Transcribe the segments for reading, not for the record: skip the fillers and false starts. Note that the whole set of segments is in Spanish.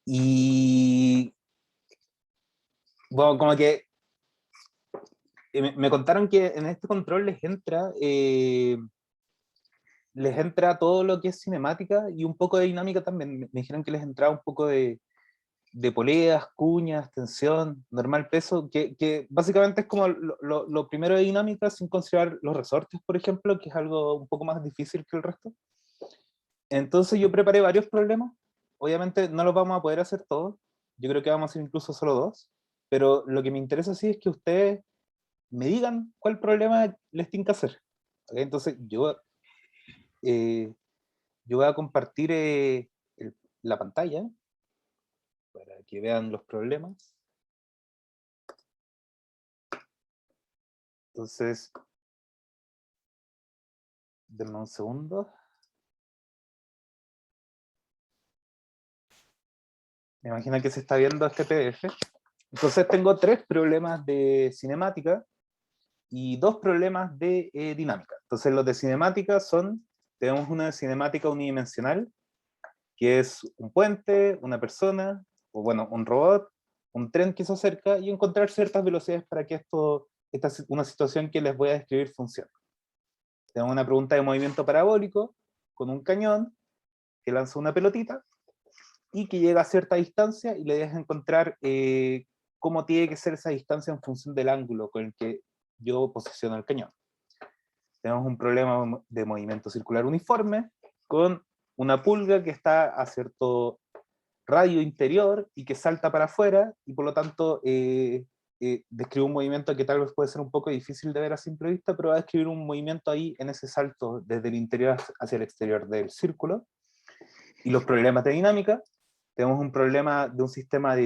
Y bueno, como que me contaron que en este control les entra todo lo que es cinemática y un poco de dinámica también. Me dijeron que les entraba un poco de poleas, cuñas, tensión, normal peso, que básicamente es como lo primero de dinámica sin considerar los resortes, por ejemplo, que es algo un poco más difícil que el resto. Entonces yo preparé varios problemas. Obviamente no los vamos a poder hacer todos. Yo creo que vamos a hacer incluso solo dos. Pero lo que me interesa sí es que ustedes me digan cuál problema les tienen que hacer. ¿Ok? Entonces eh, yo voy a compartir la pantalla para que vean los problemas. Entonces, denme un segundo. Me imagino que se está viendo este PDF. Entonces tengo 3 problemas de cinemática y 2 problemas de dinámica. Entonces los de cinemática tenemos una de cinemática unidimensional, que es un puente, una persona, o bueno, un robot, un tren que se acerca, y encontrar ciertas velocidades para que una situación que les voy a describir funcione. Tenemos una pregunta de movimiento parabólico, con un cañón, que lanza una pelotita, y que llega a cierta distancia, y le deja encontrar cómo tiene que ser esa distancia en función del ángulo con el que yo posiciono el cañón. Tenemos un problema de movimiento circular uniforme, con una pulga que está a cierto radio interior y que salta para afuera, y por lo tanto describe un movimiento que tal vez puede ser un poco difícil de ver a simple vista, pero va a describir un movimiento ahí en ese salto desde el interior hacia el exterior del círculo. Y los problemas de dinámica, tenemos un problema de un sistema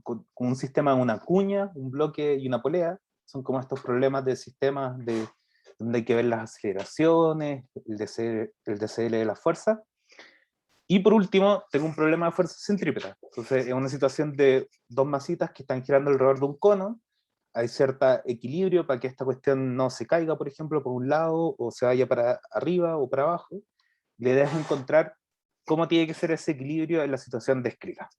con un sistema de una cuña, un bloque y una polea. Son como estos problemas de sistemas donde hay que ver las aceleraciones, el DCL de la fuerza. Y por último, tengo un problema de fuerza centrípeta. Entonces, es una situación de 2 masitas que están girando alrededor de un cono. Hay cierto equilibrio para que esta cuestión no se caiga, por ejemplo, por un lado, o se vaya para arriba o para abajo. La idea es encontrar cómo tiene que ser ese equilibrio en la situación descrita.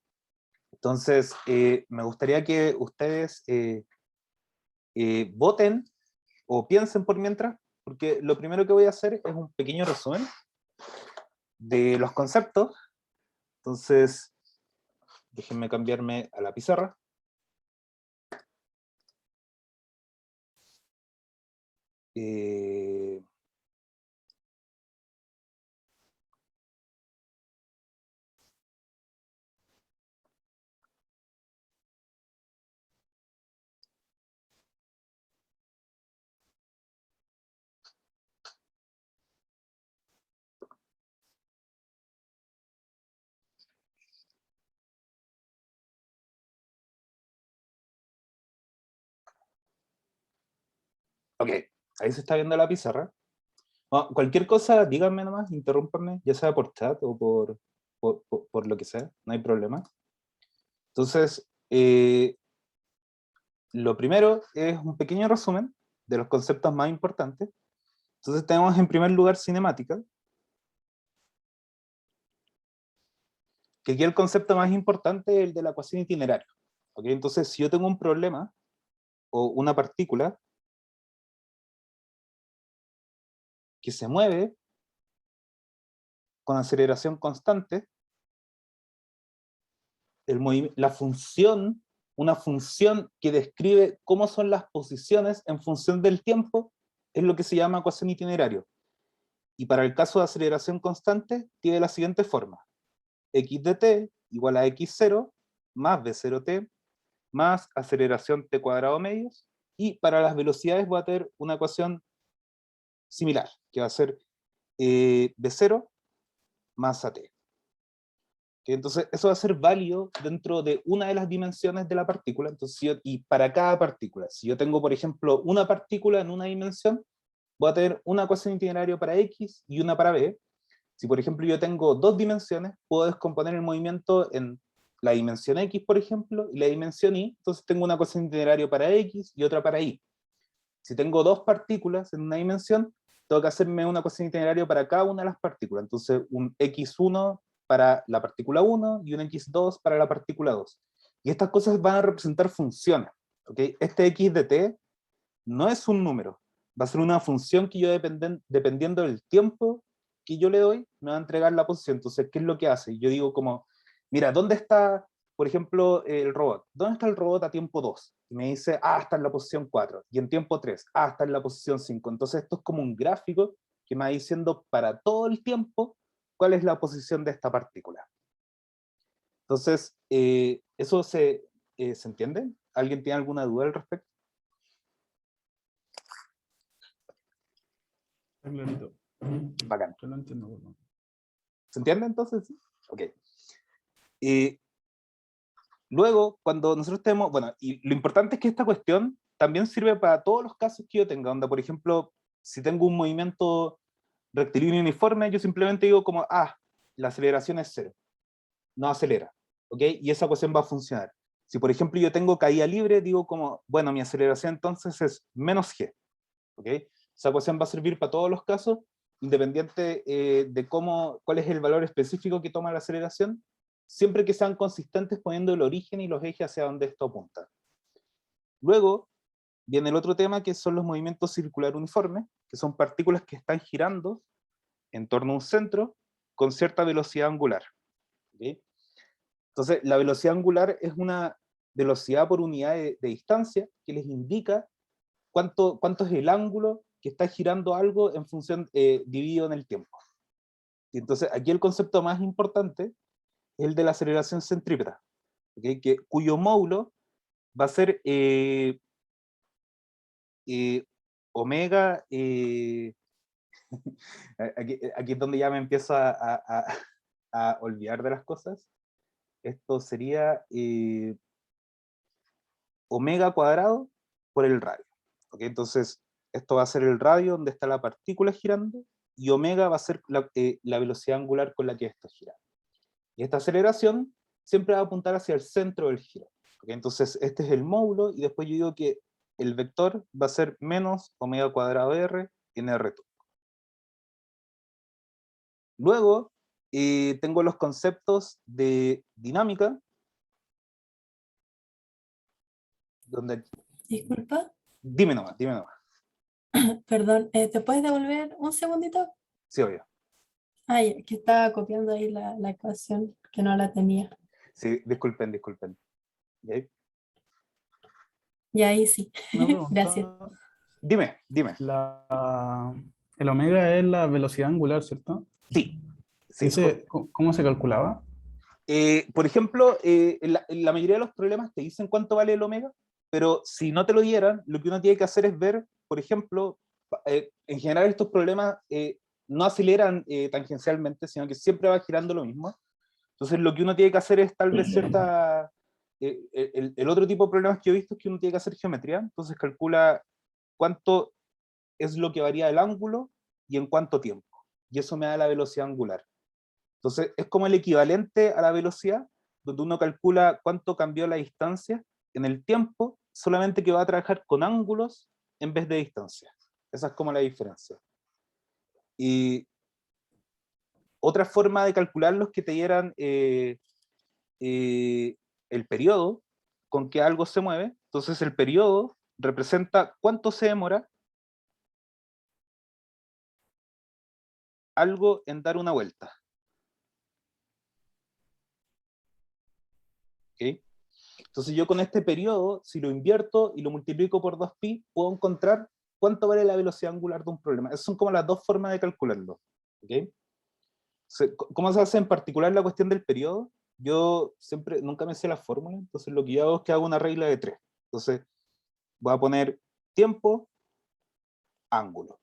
Entonces, me gustaría que ustedes voten o piensen por mientras, porque lo primero que voy a hacer es un pequeño resumen de los conceptos. Entonces, déjenme cambiarme a la pizarra. Eh, ok, ahí se está viendo la pizarra. Bueno, cualquier cosa, díganme nomás, interrúmpanme, ya sea por chat o por lo que sea, no hay problema. Entonces, lo primero es un pequeño resumen de los conceptos más importantes. Entonces tenemos en primer lugar cinemática, que aquí el concepto más importante es el de la ecuación itinerario. ¿Okay? Entonces, si yo tengo un problema o una partícula que se mueve con aceleración constante, la función, una función que describe cómo son las posiciones en función del tiempo, es lo que se llama ecuación itinerario. Y para el caso de aceleración constante, tiene la siguiente forma: x de t igual a x0 más v0t más aceleración t cuadrado medios, y para las velocidades voy a tener una ecuación similar, que va a ser v0 más at. ¿Okay? Entonces, eso va a ser válido dentro de una de las dimensiones de la partícula. Entonces, y para cada partícula, si yo tengo, por ejemplo, una partícula en una dimensión, voy a tener una ecuación itinerario para x y una para b. Si, por ejemplo, yo tengo 2 dimensiones, puedo descomponer el movimiento en la dimensión x, por ejemplo, y la dimensión y. Entonces tengo una ecuación itinerario para x y otra para y. Si tengo 2 partículas en una dimensión, tengo que hacerme una ecuación itinerario para cada una de las partículas. Entonces, un x1 para la partícula 1 y un x2 para la partícula 2. Y estas cosas van a representar funciones. ¿Okay? Este x de t no es un número, va a ser una función que yo dependiendo del tiempo que yo le doy, me va a entregar la posición. Entonces, ¿qué es lo que hace? Yo digo como, mira, ¿dónde está, por ejemplo, el robot? ¿Dónde está el robot a tiempo 2? Y me dice, está en la posición 4. Y en tiempo 3, está en la posición 5. Entonces, esto es como un gráfico que me va diciendo para todo el tiempo cuál es la posición de esta partícula. Entonces, ¿eso se entiende? ¿Alguien tiene alguna duda al respecto? Clarito. Bacán. Yo lo entiendo. Bueno. ¿Se entiende entonces? Ok. Luego, cuando nosotros tenemos, bueno, y lo importante es que esta cuestión también sirve para todos los casos que yo tenga, donde, por ejemplo, si tengo un movimiento rectilíneo uniforme, yo simplemente digo como, la aceleración es 0, no acelera, ¿ok? Y esa ecuación va a funcionar. Si, por ejemplo, yo tengo caída libre, digo como, bueno, mi aceleración entonces es menos g, ¿ok? Esa ecuación va a servir para todos los casos, independiente de cuál es el valor específico que toma la aceleración, siempre que sean consistentes poniendo el origen y los ejes hacia donde esto apunta. Luego viene el otro tema, que son los movimientos circular uniformes, que son partículas que están girando en torno a un centro con cierta velocidad angular. ¿Okay? Entonces, la velocidad angular es una velocidad por unidad de distancia que les indica cuánto es el ángulo que está girando algo en función dividido en el tiempo. Y entonces, aquí el concepto más importante es el de la aceleración centrípeta, ¿okay? Cuyo módulo va a ser omega, aquí es donde ya me empiezo a olvidar de las cosas. Esto sería omega cuadrado por el radio. ¿Okay? Entonces, esto va a ser el radio donde está la partícula girando, y omega va a ser la velocidad angular con la que está girando. Y esta aceleración siempre va a apuntar hacia el centro del giro. ¿Okay? Entonces, este es el módulo, y después yo digo que el vector va a ser menos omega cuadrado r en r2. Luego, tengo los conceptos de dinámica, donde... Disculpa, Dime nomás, dime nomás. perdón, ¿te puedes devolver un segundito? Sí, obvio. Ay, que estaba copiando ahí la ecuación, que no la tenía. Sí, disculpen. ¿Okay? Y ahí sí, Una gracias. pregunta. Dime. El omega es la velocidad angular, ¿cierto? Sí. ¿Y ese, cómo se calculaba? Por ejemplo, la mayoría de los problemas te dicen cuánto vale el omega, pero si no te lo dieran, lo que uno tiene que hacer es ver, por ejemplo, en general estos problemas no aceleran tangencialmente, sino que siempre va girando lo mismo. Entonces lo que uno tiene que hacer es tal vez el otro tipo de problemas que yo he visto es que uno tiene que hacer geometría, entonces calcula cuánto es lo que varía el ángulo y en cuánto tiempo. Y eso me da la velocidad angular. Entonces, es como el equivalente a la velocidad, donde uno calcula cuánto cambió la distancia en el tiempo, solamente que va a trabajar con ángulos en vez de distancia. Esa es como la diferencia. Y otra forma de calcularlos que te dieran el periodo con que algo se mueve. Entonces, el periodo representa cuánto se demora algo en dar una vuelta. ¿Okay? Entonces yo con este periodo, si lo invierto y lo multiplico por 2pi, puedo encontrar cuánto vale la velocidad angular de un problema. Esas son como las dos formas de calcularlo. ¿Okay? ¿Cómo se hace en particular la cuestión del periodo? Yo nunca me sé la fórmula, entonces lo que yo hago es que hago una regla de 3. Entonces voy a poner tiempo, ángulo.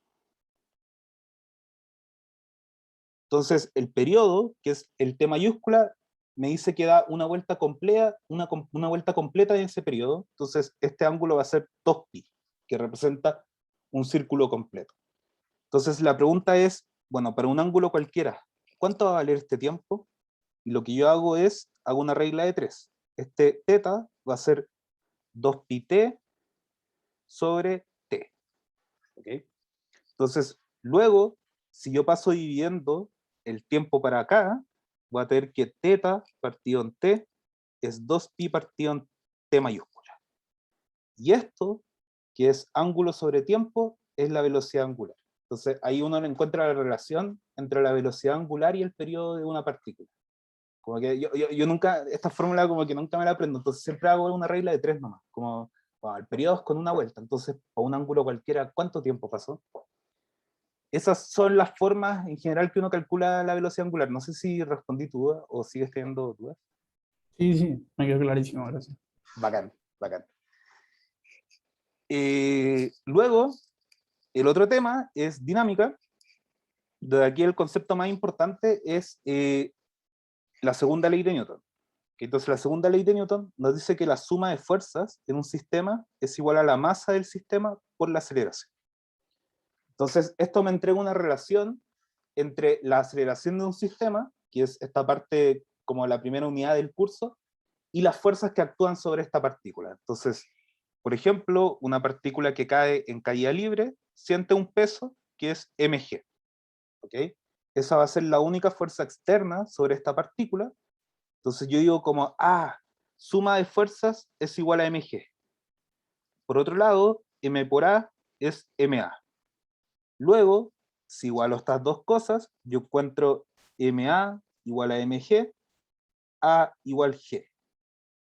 Entonces el periodo, que es el T mayúscula, me dice que da una vuelta completa, una vuelta completa en ese periodo. Entonces este ángulo va a ser 2pi, que representa un círculo completo. Entonces la pregunta es, bueno, para un ángulo cualquiera, ¿cuánto va a valer este tiempo? Y lo que yo hago es, hago una regla de 3. Este teta va a ser 2pi t sobre t. ¿Okay? Entonces, luego, si yo paso dividiendo el tiempo para acá, voy a tener que θ partido en t es 2pi partido en t mayúscula. Y esto, que es ángulo sobre tiempo, es la velocidad angular. Entonces ahí uno encuentra la relación entre la velocidad angular y el periodo de una partícula. Como que yo nunca, esta fórmula como que nunca me la aprendo, entonces siempre hago una regla de 3 nomás, como bueno, el periodo es con una vuelta, entonces para un ángulo cualquiera, ¿cuánto tiempo pasó? Esas son las formas en general que uno calcula la velocidad angular. No sé si respondí tu duda o sigues teniendo dudas. Sí, sí, me quedó clarísimo, gracias. Bacán, bacán. Luego, el otro tema es dinámica. De aquí el concepto más importante es la segunda ley de Newton. Entonces la segunda ley de Newton nos dice que la suma de fuerzas en un sistema es igual a la masa del sistema por la aceleración. Entonces esto me entrega una relación entre la aceleración de un sistema, que es esta parte como la primera unidad del curso, y las fuerzas que actúan sobre esta partícula. Entonces, por ejemplo, una partícula que cae en caída libre siente un peso que es mg. ¿Ok? Esa va a ser la única fuerza externa sobre esta partícula. Entonces yo digo como, suma de fuerzas es igual a mg. Por otro lado, m por a es ma. Luego, si igualo estas dos cosas, yo encuentro ma igual a mg, a igual g.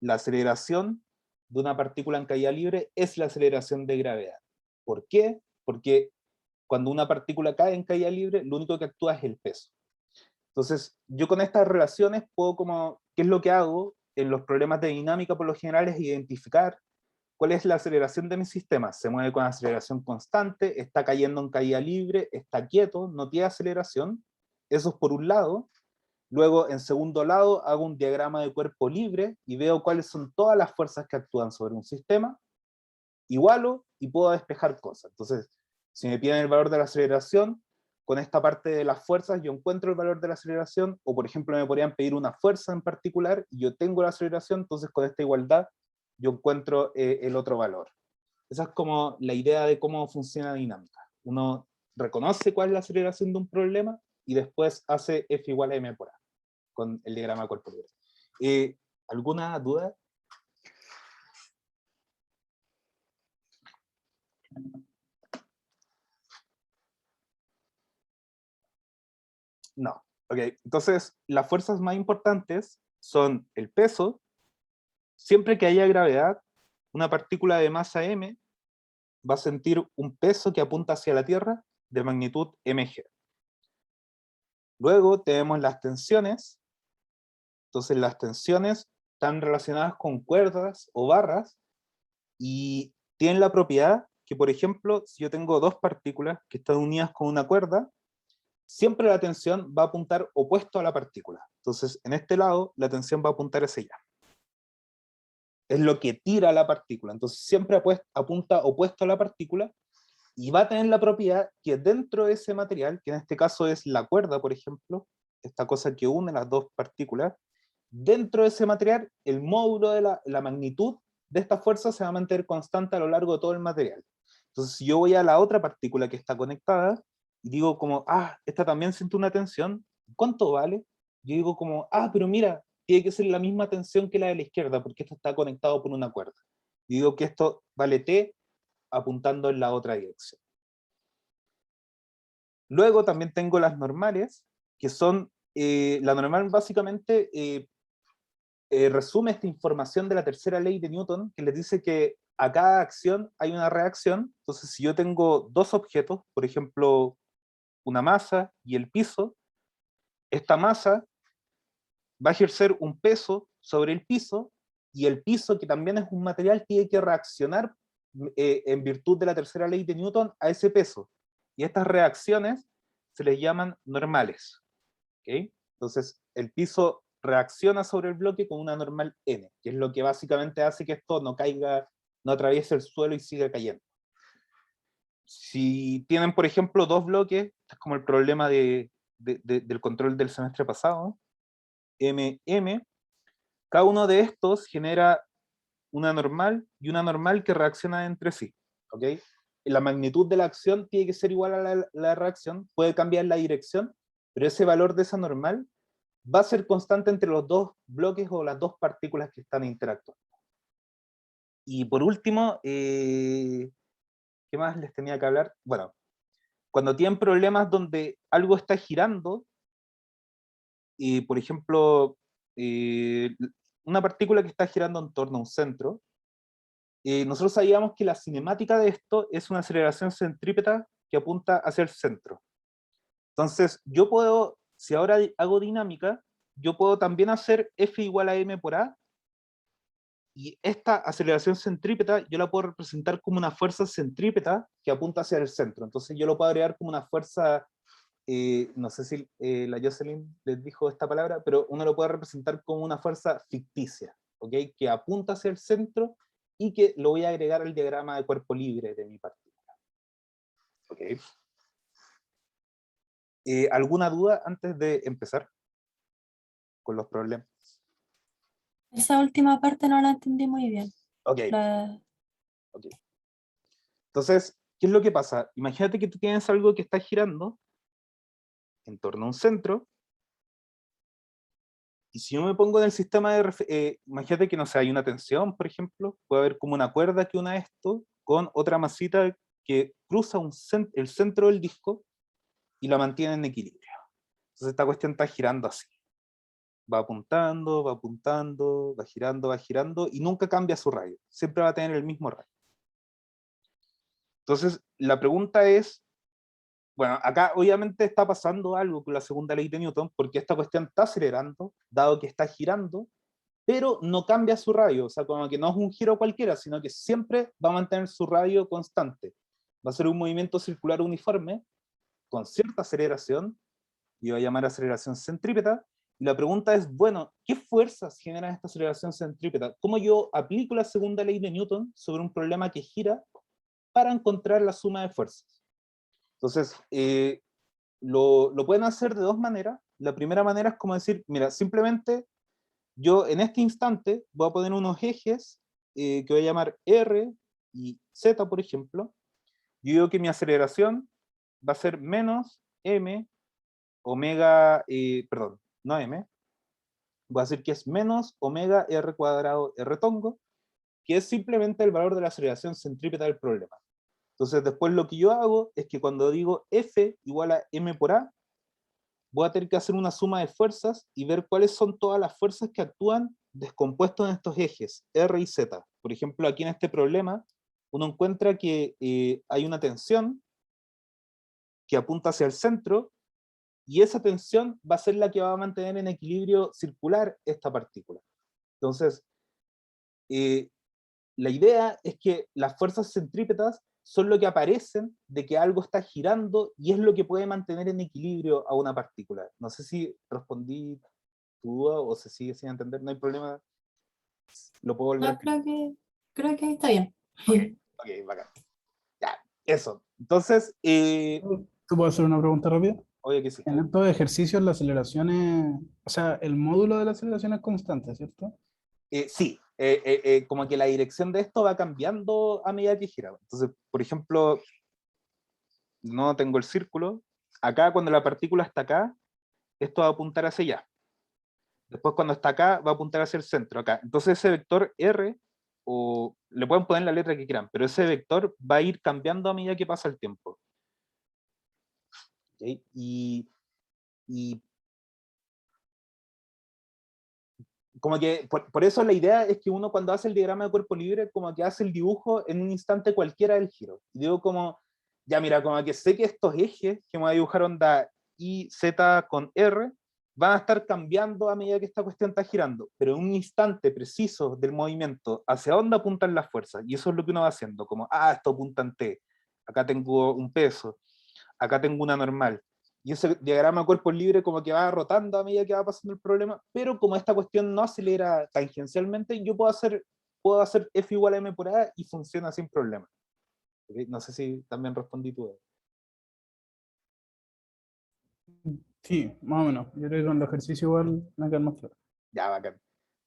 La aceleración de una partícula en caída libre es la aceleración de gravedad. ¿Por qué? Porque cuando una partícula cae en caída libre, lo único que actúa es el peso. Entonces, yo con estas relaciones puedo como, ¿qué es lo que hago en los problemas de dinámica por lo general? Es identificar cuál es la aceleración de mi sistema. Se mueve con aceleración constante, está cayendo en caída libre, está quieto, no tiene aceleración. Eso es por un lado. Luego, en segundo lado, hago un diagrama de cuerpo libre y veo cuáles son todas las fuerzas que actúan sobre un sistema. Igualo y puedo despejar cosas. Entonces, si me piden el valor de la aceleración, con esta parte de las fuerzas yo encuentro el valor de la aceleración, o por ejemplo me podrían pedir una fuerza en particular y yo tengo la aceleración, entonces con esta igualdad yo encuentro el otro valor. Esa es como la idea de cómo funciona la dinámica. Uno reconoce cuál es la aceleración de un problema y después hace F igual a M por A, con el diagrama de cuerpo libre. ¿Alguna duda? No. Ok, entonces las fuerzas más importantes son el peso. Siempre que haya gravedad, una partícula de masa m va a sentir un peso que apunta hacia la Tierra de magnitud mg. Luego tenemos las tensiones. Entonces las tensiones están relacionadas con cuerdas o barras y tienen la propiedad que, por ejemplo, si yo tengo dos partículas que están unidas con una cuerda, siempre la tensión va a apuntar opuesto a la partícula. Entonces, en este lado, la tensión va a apuntar hacia allá. Es lo que tira la partícula. Entonces, siempre apunta opuesto a la partícula y va a tener la propiedad que dentro de ese material, que en este caso es la cuerda, por ejemplo, esta cosa que une las dos partículas, dentro de ese material, el módulo de la magnitud de esta fuerza se va a mantener constante a lo largo de todo el material. Entonces, si yo voy a la otra partícula que está conectada, y digo como, esta también siente una tensión, ¿cuánto vale? Yo digo como, pero mira, tiene que ser la misma tensión que la de la izquierda, porque esto está conectado por una cuerda. Y digo que esto vale T apuntando en la otra dirección. Luego también tengo las normales, que son, la normal básicamente resume esta información de la tercera ley de Newton, que les dice que a cada acción hay una reacción. Entonces, si yo tengo dos objetos, por ejemplo, una masa y el piso, esta masa va a ejercer un peso sobre el piso, y el piso, que también es un material, tiene que reaccionar en virtud de la tercera ley de Newton a ese peso. Y estas reacciones se les llaman normales. ¿Okay? Entonces, el piso reacciona sobre el bloque con una normal n, que es lo que básicamente hace que esto no caiga, no atraviese el suelo y siga cayendo. Si tienen, por ejemplo, dos bloques, es como el problema del control del semestre pasado, MM, cada uno de estos genera una normal y una normal que reaccionan entre sí. ¿Okay? La magnitud de la acción tiene que ser igual a la reacción, puede cambiar la dirección, pero ese valor de esa normal va a ser constante entre los dos bloques o las dos partículas que están interactuando. Y por último, ¿qué más les tenía que hablar? Bueno, cuando tienen problemas donde algo está girando, por ejemplo, una partícula que está girando en torno a un centro, nosotros sabíamos que la cinemática de esto es una aceleración centrípeta que apunta hacia el centro. Entonces, yo puedo, si ahora hago dinámica, yo puedo también hacer F igual a m por a, y esta aceleración centrípeta yo la puedo representar como una fuerza centrípeta que apunta hacia el centro. Entonces yo lo puedo agregar como una fuerza, no sé si la Jocelyn les dijo esta palabra, pero uno lo puede representar como una fuerza ficticia, ¿ok? Que apunta hacia el centro y que lo voy a agregar al diagrama de cuerpo libre de mi partícula. ¿Ok? ¿Alguna duda antes de empezar con los problemas? Esa última parte no la entendí muy bien. Ok, La- ok. Entonces, ¿qué es lo que pasa? Imagínate que tú tienes algo que está girando en torno a un centro, y si yo me pongo en el sistema de... imagínate que, no sé, hay una tensión, por ejemplo, puede haber como una cuerda que una esto con otra masita que cruza el centro del disco y la mantiene en equilibrio. Entonces esta cuestión está girando así. Va apuntando, va girando, y nunca cambia su radio. Siempre va a tener el mismo radio. Entonces, la pregunta es, bueno, acá obviamente está pasando algo con la segunda ley de Newton, porque esta cuestión está acelerando, dado que está girando, pero no cambia su radio, o sea, como que no es un giro cualquiera, sino que siempre va a mantener su radio constante. Va a ser un movimiento circular uniforme, con cierta aceleración, y va a llamar aceleración centrípeta, y la pregunta es, bueno, ¿qué fuerzas generan esta aceleración centrípeta? ¿Cómo yo aplico la segunda ley de Newton sobre un problema que gira para encontrar la suma de fuerzas? Entonces, lo pueden hacer de dos maneras. La primera manera es como decir, mira, simplemente yo en este instante voy a poner unos ejes que voy a llamar R y Z, por ejemplo. Yo digo que mi aceleración va a ser menos m omega, perdón, no m, voy a decir que es menos omega r cuadrado r tongo, que es simplemente el valor de la aceleración centrípeta del problema. Entonces después lo que yo hago es que cuando digo F igual a m por a, voy a tener que hacer una suma de fuerzas y ver cuáles son todas las fuerzas que actúan descompuestos en estos ejes, R y Z. Por ejemplo, aquí en este problema, uno encuentra que hay una tensión que apunta hacia el centro, y esa tensión va a ser la que va a mantener en equilibrio circular esta partícula. Entonces, eh, la idea es que las fuerzas centrípetas son lo que aparecen de que algo está girando y es lo que puede mantener en equilibrio a una partícula. No sé si respondí tu duda o se sigue sin entender, no hay problema, lo puedo volver a No, explicar. creo que está bien. Ok, ok, bacán. Ya, eso. Entonces, ¿Tú puedes hacer una pregunta rápida? obvio que sí. En estos ejercicios la aceleración es, o sea, el módulo de la aceleración es constante, ¿cierto? Sí, como que la dirección de esto va cambiando a medida que gira. Entonces, por ejemplo, no tengo el círculo. Acá, cuando la partícula está acá, esto va a apuntar hacia allá. Después, cuando está acá, va a apuntar hacia el centro, acá. Entonces, ese vector R, o le pueden poner la letra que quieran, pero ese vector va a ir cambiando a medida que pasa el tiempo. ¿Okay? Y como que, por eso la idea es que uno cuando hace el diagrama de cuerpo libre, como que hace el dibujo en un instante cualquiera del giro. Y digo como, ya mira, como que sé que estos ejes que me voy a dibujar onda Y, Z con R, van a estar cambiando a medida que esta cuestión está girando, pero en un instante preciso del movimiento, hacia dónde apuntan las fuerzas, y eso es lo que uno va haciendo, como, esto apunta en T, acá tengo un peso, acá tengo una normal, y ese diagrama de cuerpo libre como que va rotando a medida que va pasando el problema, pero como esta cuestión no acelera tangencialmente, yo puedo hacer F igual a M por A y funciona sin problema. ¿Okay? No sé si también respondí tú. Sí, más o menos. Yo creo que con el ejercicio igual me queda más claro. Ya, bacán.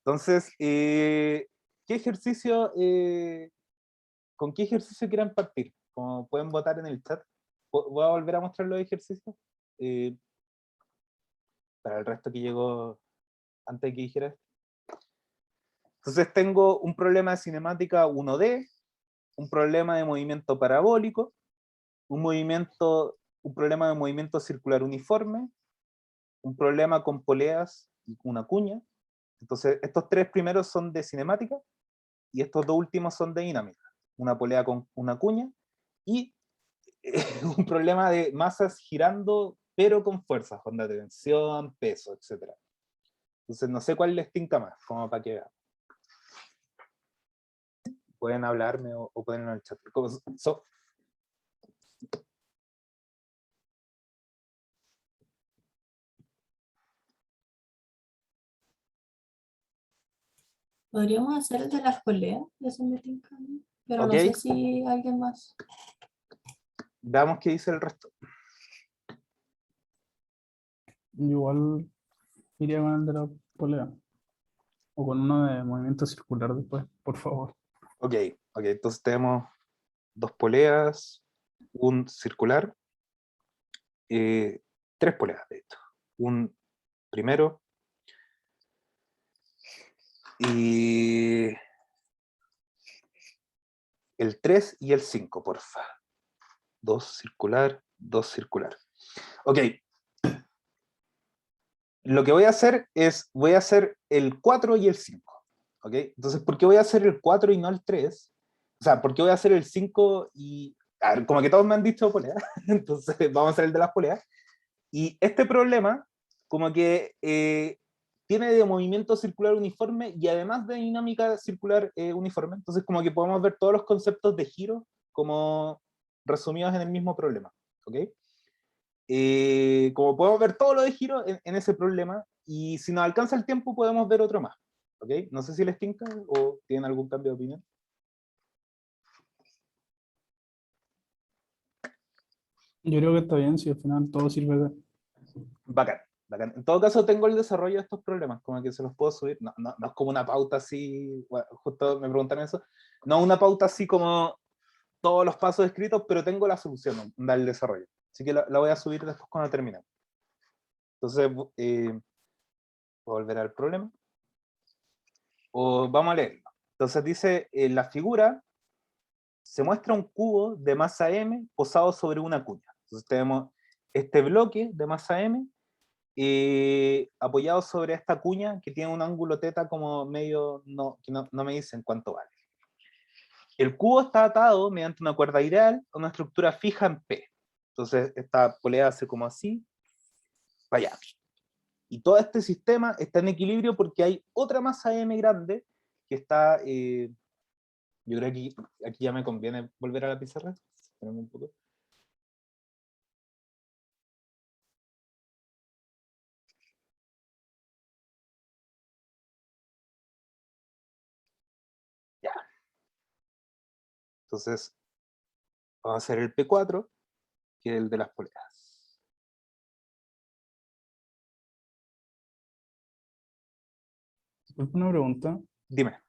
Entonces, ¿qué ejercicio, con qué ejercicio quieren partir? Como pueden votar en el chat. Voy a volver a mostrar los ejercicios. Eh, para el resto que llegó antes de que dijera esto. Entonces tengo un problema de cinemática 1D, un problema de movimiento parabólico, un problema de movimiento circular uniforme, un problema con poleas y una cuña. Entonces estos tres primeros son de cinemática y estos dos últimos son de dinámica. Una polea con una cuña y un problema de masas girando pero con fuerzas, onda de tensión, peso, etc. Entonces no sé cuál les tinca más, como para que vean. Pueden hablarme o ponerlo en el chat. Podríamos hacer el de las poleas, eso me tinca a mí, pero Ok. no sé si alguien más. Veamos qué dice el resto. Igual iría con el de la polea. O con uno de movimiento circular después, por favor. Ok, entonces tenemos dos poleas, un circular, tres poleas de hecho. Un primero y el 3 y el 5, porfa. Dos circular, dos circular. Ok. Lo que voy a hacer es, voy a hacer el 4 y el 5. ¿Ok? Entonces, ¿por qué voy a hacer el 4 y no el 3? O sea, ¿por qué voy a hacer el 5 y... A ver, como que todos me han dicho polea, entonces vamos a hacer el de las poleas. Y este problema, como que tiene de movimiento circular uniforme y además de dinámica circular uniforme, entonces como que podemos ver todos los conceptos de giro como resumidos en el mismo problema. ¿Ok? Como podemos ver todo lo de giro en ese problema, y si nos alcanza el tiempo podemos ver otro más. ¿Ok? No sé si les tinca o tienen algún cambio de opinión. Yo creo que está bien si al final todo sirve de... Bacán, bacán. En todo caso tengo el desarrollo de estos problemas, como que se los puedo subir. No es como una pauta así, bueno, justo me preguntaron eso. No una pauta así como todos los pasos escritos, pero tengo la solución del desarrollo. Así que la voy a subir después cuando termine. Entonces, ¿puedo volver al problema? O vamos a leerlo. Entonces dice, en la figura se muestra un cubo de masa m posado sobre una cuña. Entonces tenemos este bloque de masa m apoyado sobre esta cuña que tiene un ángulo θ como medio, que no me dicen cuánto vale. El cubo está atado mediante una cuerda ideal a una estructura fija en P. Entonces esta polea hace como así, para allá. Y todo este sistema está en equilibrio porque hay otra masa m grande que está... yo creo que aquí ya me conviene volver a la pizarra. Espérame un poco. Ya. Entonces, vamos a hacer el P4, que es el de las poleas. Una pregunta. Dime.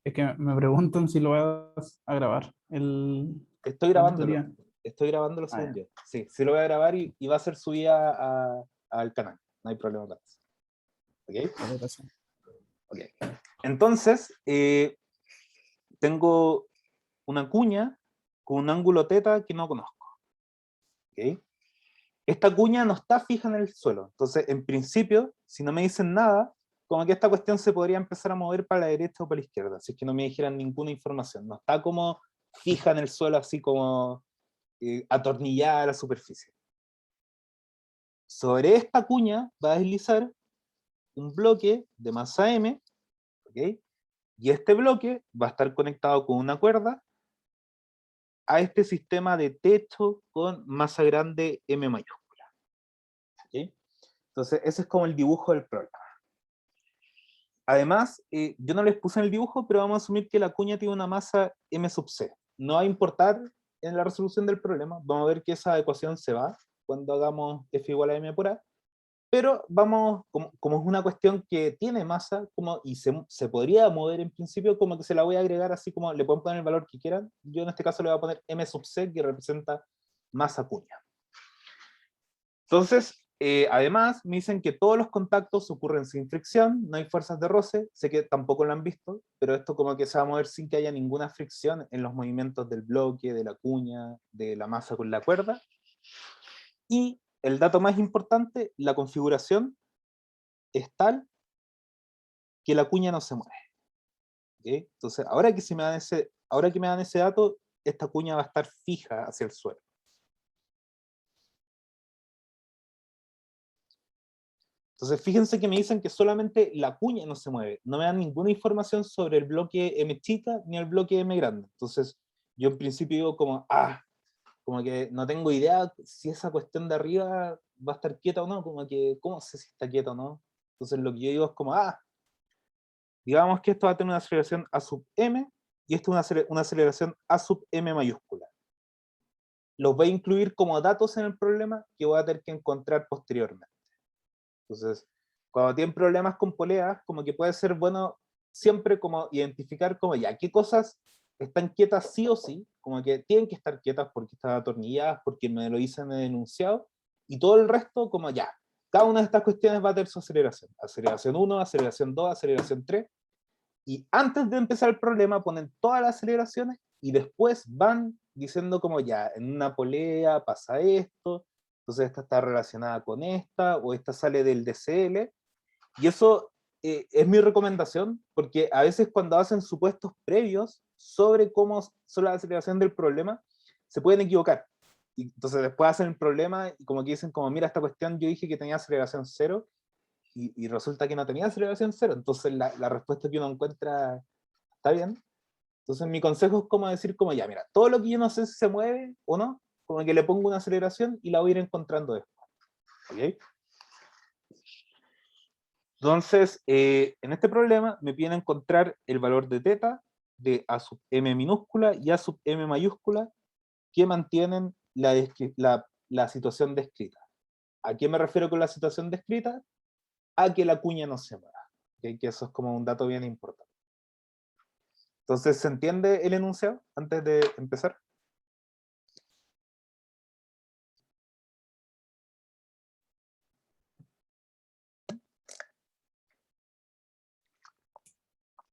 Es que me preguntan si lo vas a grabar. Estoy La grabándolo. tutoría. Estoy grabándolo Ah, según ya. yo. Sí, sí lo voy a grabar y va a ser subida al canal. No hay problema con eso. ¿Ok? Vale, gracias. Ok. Entonces, tengo una cuña con un ángulo θ que no conozco. ¿Ok? Esta cuña no está fija en el suelo. Entonces, en principio, si no me dicen nada, como que esta cuestión se podría empezar a mover para la derecha o para la izquierda, así que no me dijeran ninguna información. No está como fija en el suelo, así como atornillada a la superficie. Sobre esta cuña va a deslizar un bloque de masa m, ¿ok? Y este bloque va a estar conectado con una cuerda a este sistema de techo con masa grande M mayúscula. ¿Ok? Entonces, ese es como el dibujo del problema. Además, yo no les puse en el dibujo, pero vamos a asumir que la cuña tiene una masa M sub C. No va a importar en la resolución del problema. Vamos a ver que esa ecuación se va cuando hagamos F igual a M por A. Pero vamos, como es una cuestión que tiene masa y se podría mover en principio, como que se la voy a agregar así como le pueden poner el valor que quieran. Yo en este caso le voy a poner M sub C, que representa masa cuña. Entonces, además, me dicen que todos los contactos ocurren sin fricción, no hay fuerzas de roce, sé que tampoco lo han visto, pero esto como que se va a mover sin que haya ninguna fricción en los movimientos del bloque, de la cuña, de la masa con la cuerda. Y el dato más importante, la configuración es tal que la cuña no se mueve. ¿Okay? Entonces, ahora que me dan ese dato, esta cuña va a estar fija hacia el suelo. Entonces, fíjense que me dicen que solamente la cuña no se mueve. No me dan ninguna información sobre el bloque M chica ni el bloque M grande. Entonces, yo en principio digo como, como que no tengo idea si esa cuestión de arriba va a estar quieta o no. Como que, ¿cómo sé si está quieta o no? Entonces, lo que yo digo es como, digamos que esto va a tener una aceleración A sub M y esto es una aceleración A sub M mayúscula. Los voy a incluir como datos en el problema que voy a tener que encontrar posteriormente. Entonces, cuando tienen problemas con poleas, como que puede ser bueno siempre como identificar como ya, qué cosas están quietas sí o sí, como que tienen que estar quietas porque están atornilladas, porque me lo dicen en el enunciado, y todo el resto como ya, cada una de estas cuestiones va a tener su aceleración. Aceleración 1, aceleración 2, aceleración 3, y antes de empezar el problema ponen todas las aceleraciones y después van diciendo como ya, en una polea pasa esto, entonces esta está relacionada con esta, o esta sale del DCL, y eso es mi recomendación, porque a veces cuando hacen supuestos previos sobre cómo son la aceleración del problema, se pueden equivocar. Y entonces después hacen el problema y como que dicen como, mira, esta cuestión yo dije que tenía aceleración cero, y resulta que no tenía aceleración cero, entonces la respuesta que uno encuentra está bien. Entonces mi consejo es como decir como ya, mira, todo lo que yo no sé si se mueve o no, como que le pongo una aceleración y la voy a ir encontrando después. ¿Okay? Entonces, en este problema me piden encontrar el valor de teta de A sub m minúscula y A sub m mayúscula que mantienen la situación descrita. ¿A qué me refiero con la situación descrita? A que la cuña no se mueva. ¿Okay? Que eso es como un dato bien importante. Entonces, ¿se entiende el enunciado antes de empezar?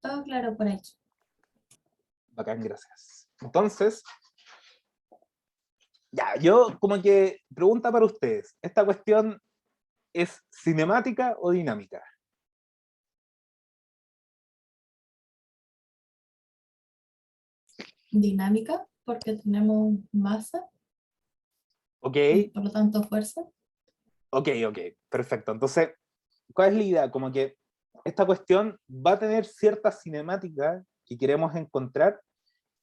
Todo claro por aquí. Bacán, gracias. Entonces, ya, yo como que pregunta para ustedes, ¿esta cuestión es cinemática o dinámica? Dinámica, porque tenemos masa Ok, y por lo tanto fuerza. ok, perfecto. Entonces, ¿cuál es la idea? Como que esta cuestión va a tener cierta cinemática que queremos encontrar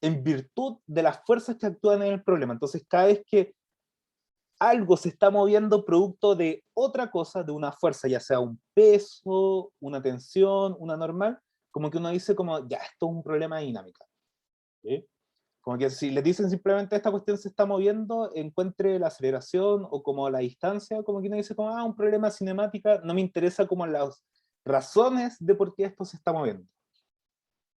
en virtud de las fuerzas que actúan en el problema. Entonces, cada vez que algo se está moviendo producto de otra cosa, de una fuerza, ya sea un peso, una tensión, una normal, como que uno dice como, ya, esto es un problema de dinámica. ¿Sí? Como que si les dicen simplemente esta cuestión se está moviendo, encuentre la aceleración o como la distancia, como que uno dice como, un problema de cinemática, no me interesa como las razones de por qué esto se está moviendo.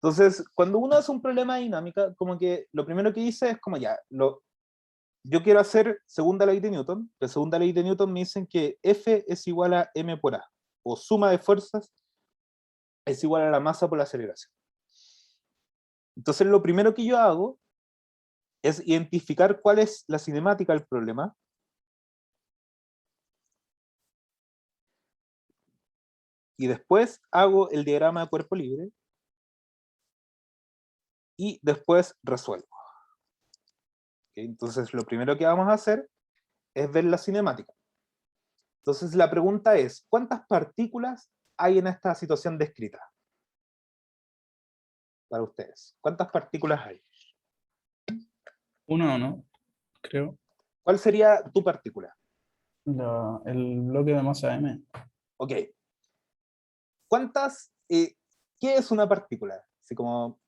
Entonces, cuando uno hace un problema de dinámica, como que lo primero que dice es como ya, yo quiero hacer segunda ley de Newton. La segunda ley de Newton me dicen que F es igual a m por a, o suma de fuerzas es igual a la masa por la aceleración. Entonces lo primero que yo hago es identificar cuál es la cinemática del problema. Y después hago el diagrama de cuerpo libre. Y después resuelvo. ¿Okay? Entonces lo primero que vamos a hacer es ver la cinemática. Entonces la pregunta es, ¿cuántas partículas hay en esta situación descrita? Para ustedes. ¿Cuántas partículas hay? Uno, ¿no? Creo. ¿Cuál sería tu partícula? El bloque de masa M. Ok. ¿Cuántas? ¿Qué es una partícula? Así como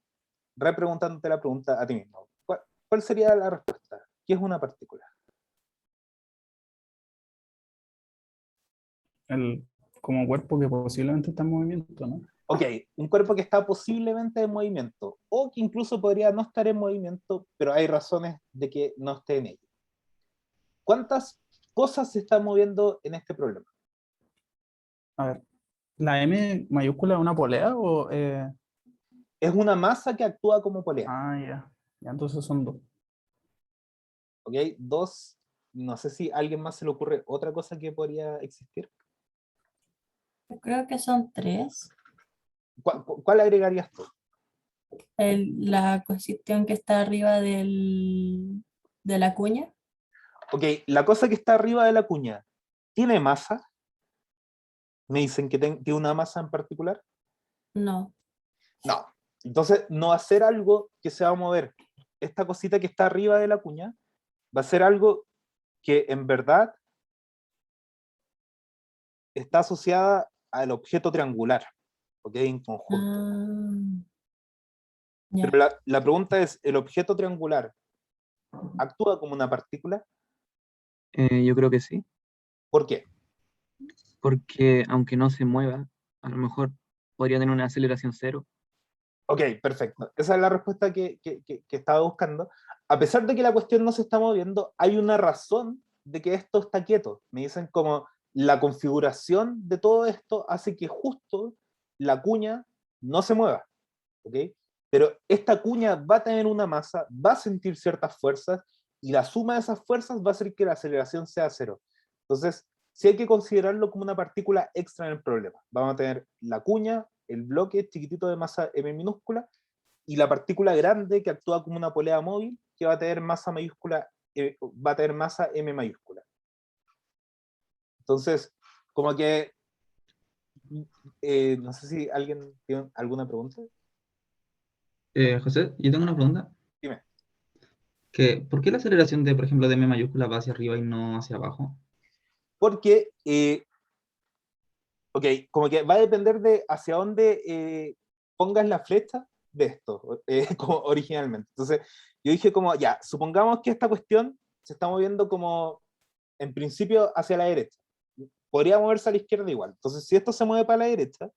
repreguntándote la pregunta a ti mismo. ¿Cuál sería la respuesta? ¿Qué es una partícula? Como cuerpo que posiblemente está en movimiento, ¿no? Ok, un cuerpo que está posiblemente en movimiento, o que incluso podría no estar en movimiento, pero hay razones de que no esté en ello. ¿Cuántas cosa se está moviendo en este problema. A ver, ¿la M mayúscula es una polea o...? Es una masa que actúa como polea. Ah, ya. Ya, entonces son dos. ¿Ok? Dos, no sé si a alguien más se le ocurre otra cosa que podría existir. Yo creo que son tres. ¿Cuál agregarías tú? La cuestión que está arriba de la cuña. Ok, la cosa que está arriba de la cuña, ¿tiene masa? ¿Me dicen que tiene una masa en particular? No. No. Entonces, no va a ser algo que se va a mover. Esta cosita que está arriba de la cuña va a ser algo que en verdad está asociada al objeto triangular, ¿ok? En conjunto. Ah, Pero ya. la pregunta es, ¿el objeto triangular actúa como una partícula? Yo creo que sí, ¿Por qué? porque aunque no se mueva, a lo mejor podría tener una aceleración cero. Ok, perfecto. Esa es la respuesta que estaba buscando. A pesar de que la cuestión no se está moviendo, hay una razón de que esto está quieto. Me dicen como la configuración de todo esto hace que justo la cuña no se mueva. ¿Ok? Pero esta cuña va a tener una masa, va a sentir ciertas fuerzas y la suma de esas fuerzas va a hacer que la aceleración sea cero. Entonces, sí hay que considerarlo como una partícula extra en el problema. Vamos a tener la cuña, el bloque chiquitito de masa m minúscula y la partícula grande que actúa como una polea móvil que va a tener masa mayúscula, va a tener masa m mayúscula. Entonces, como que no sé si alguien tiene alguna pregunta. José, yo tengo una pregunta. Dime. ¿Por qué la aceleración de, por ejemplo, de M mayúscula va hacia arriba y no hacia abajo? Porque ok, como que va a depender de hacia dónde pongas la flecha de esto, como originalmente. Entonces, yo dije como, ya, supongamos que esta cuestión se está moviendo como, en principio, hacia la derecha. Podría moverse a la izquierda igual. Entonces, si esto se mueve para la derecha,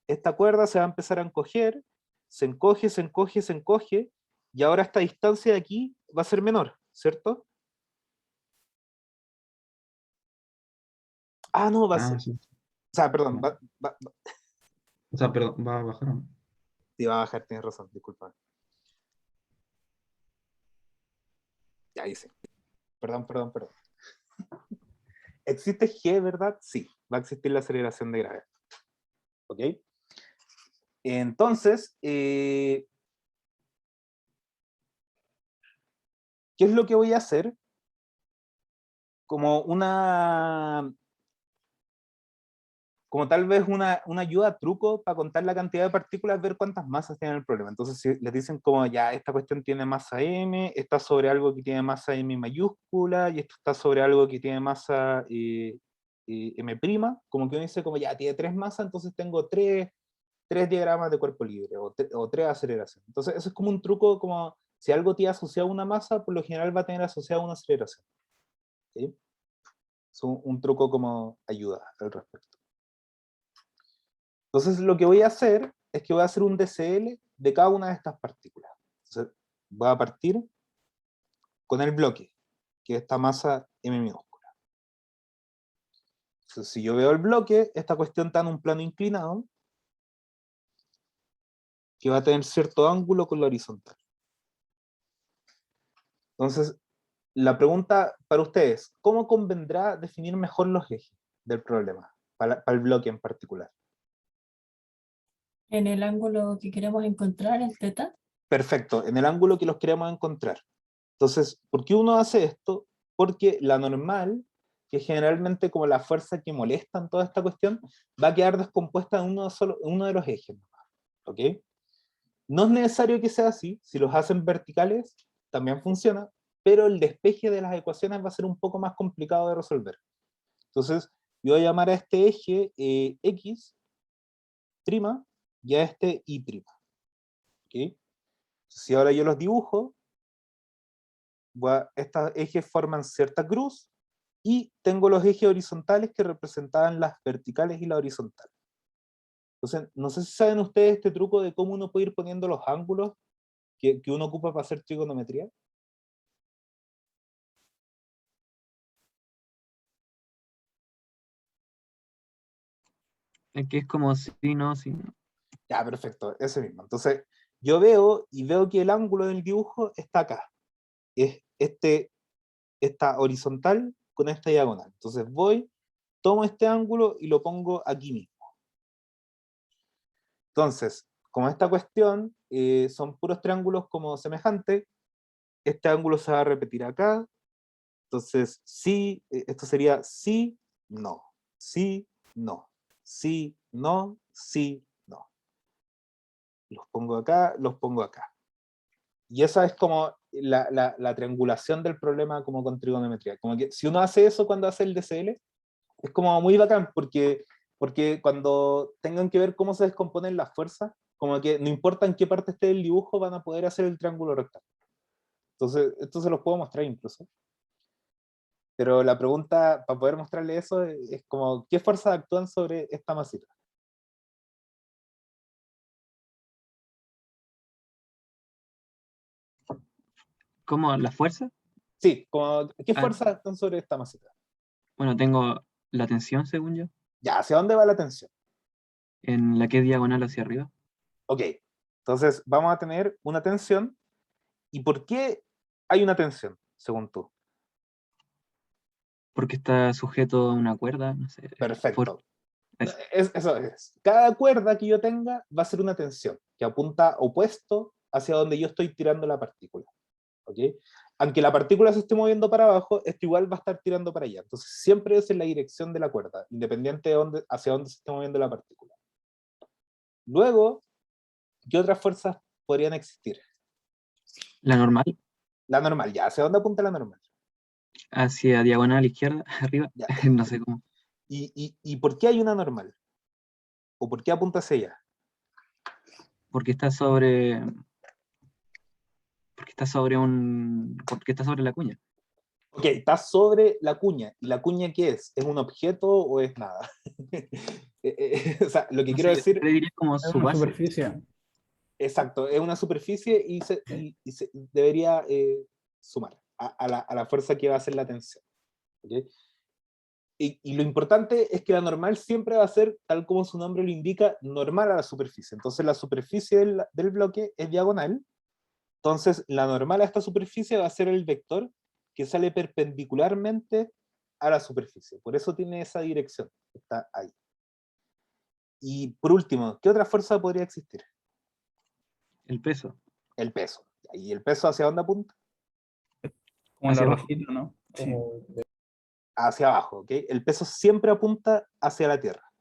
esta cuerda se va a empezar a encoger, se encoge, se encoge, se encoge, y ahora esta distancia de aquí va a ser menor, ¿cierto? Ah, no, va a ser, Ah, o sí. sea, perdón, No. O sea, perdón, va a bajar, ¿o no? sí, va a bajar, tienes razón, disculpa. Ya hice. Perdón, perdón, perdón. ¿Existe G, verdad? Sí, va a existir la aceleración de gravedad. ¿Ok? Entonces, ¿qué es lo que voy a hacer? Como tal vez una ayuda, truco para contar la cantidad de partículas, ver cuántas masas tienen el problema. Entonces, si les dicen como ya, esta cuestión tiene masa m, está sobre algo que tiene masa m mayúscula, y esto está sobre algo que tiene masa m prima, como que uno dice como ya, tiene tres masas, entonces tengo tres diagramas de cuerpo libre, o tres aceleraciones. Entonces, eso es como un truco, como si algo tiene asociado a una masa, por lo general va a tener asociado a una aceleración. ¿Sí? Es un truco como ayuda al respecto. Entonces lo que voy a hacer es que voy a hacer un DCL de cada una de estas partículas. Entonces voy a partir con el bloque, que es esta masa m minúscula. Entonces si yo veo el bloque, esta cuestión está en un plano inclinado, que va a tener cierto ángulo con la horizontal. Entonces, la pregunta para ustedes, ¿cómo convendrá definir mejor los ejes del problema, para el bloque en particular? En el ángulo que queremos encontrar, el teta. Perfecto, en el ángulo que los queremos encontrar. Entonces, ¿por qué uno hace esto? Porque la normal, que es generalmente como la fuerza que molesta en toda esta cuestión, va a quedar descompuesta en uno de los ejes. ¿Ok? No es necesario que sea así, si los hacen verticales también funciona, pero el despeje de las ecuaciones va a ser un poco más complicado de resolver. Entonces, yo voy a llamar a este eje X' y a este Y'. ¿Ok? Si ahora yo los dibujo, estos ejes forman cierta cruz, y tengo los ejes horizontales que representaban las verticales y la horizontal. Entonces, no sé si saben ustedes este truco de cómo uno puede ir poniendo los ángulos que uno ocupa para hacer trigonometría. Es que es como si no, si no. Ya, perfecto, ese mismo. Entonces, yo veo que el ángulo del dibujo está acá. Es esta horizontal con esta diagonal. Entonces tomo este ángulo y lo pongo aquí mismo. Entonces, como esta cuestión son puros triángulos como semejantes, este ángulo se va a repetir acá. Entonces, sí, esto sería sí, no, sí, no, sí, no, sí, no. Los pongo acá, los pongo acá. Y esa es como la triangulación del problema como con trigonometría. Como que si uno hace eso cuando hace el DCL, es como muy bacán, porque cuando tengan que ver cómo se descomponen las fuerzas, como que no importa en qué parte esté el dibujo, van a poder hacer el triángulo rectángulo. Entonces, esto se los puedo mostrar incluso. Pero la pregunta, para poder mostrarle eso, es como, ¿qué fuerzas actúan sobre esta masita? ¿Cómo? ¿La fuerza? Sí, como, ¿qué Ah, fuerzas actúan sobre esta masita? bueno, tengo la tensión, según yo, Ya, ¿hacia dónde va la tensión? en la que es diagonal hacia arriba. Ok, entonces vamos a tener una tensión. ¿Y por qué hay una tensión, según tú? Porque está sujeto a una cuerda, no sé. Perfecto. Eso. Eso es. Cada cuerda que yo tenga va a ser una tensión que apunta opuesto hacia donde yo estoy tirando la partícula. ¿Ok? Aunque la partícula se esté moviendo para abajo, esto igual va a estar tirando para allá. Entonces siempre es en la dirección de la cuerda, independiente de hacia dónde se esté moviendo la partícula. Luego, ¿qué otras fuerzas podrían existir? La normal, La normal, ya. ¿Hacia dónde apunta la normal? hacia diagonal izquierda, arriba, Ya. no sé cómo. ¿Y por qué hay una normal? ¿O por qué apunta hacia allá? Porque está sobre. Porque está sobre la cuña. Ok, está sobre la cuña. ¿Y la cuña qué es? ¿Es un objeto o es nada? O sea, lo que No quiero sé, yo decir, le diría como Es su una base. superficie. exacto, es una superficie y se debería sumar a la fuerza que va a hacer la tensión. ¿Ok? Y lo importante es que la normal siempre va a ser, tal como su nombre lo indica, normal a la superficie. Entonces la superficie del bloque es diagonal. Entonces la normal a esta superficie va a ser el vector que sale perpendicularmente a la superficie. Por eso tiene esa dirección, está ahí. Y por último, ¿qué otra fuerza podría existir? El peso, El peso. ¿Y el peso hacia dónde apunta? Como en la hacia abajo. rosita, ¿no? Sí. Hacia abajo, ¿ok? El peso siempre apunta hacia la Tierra.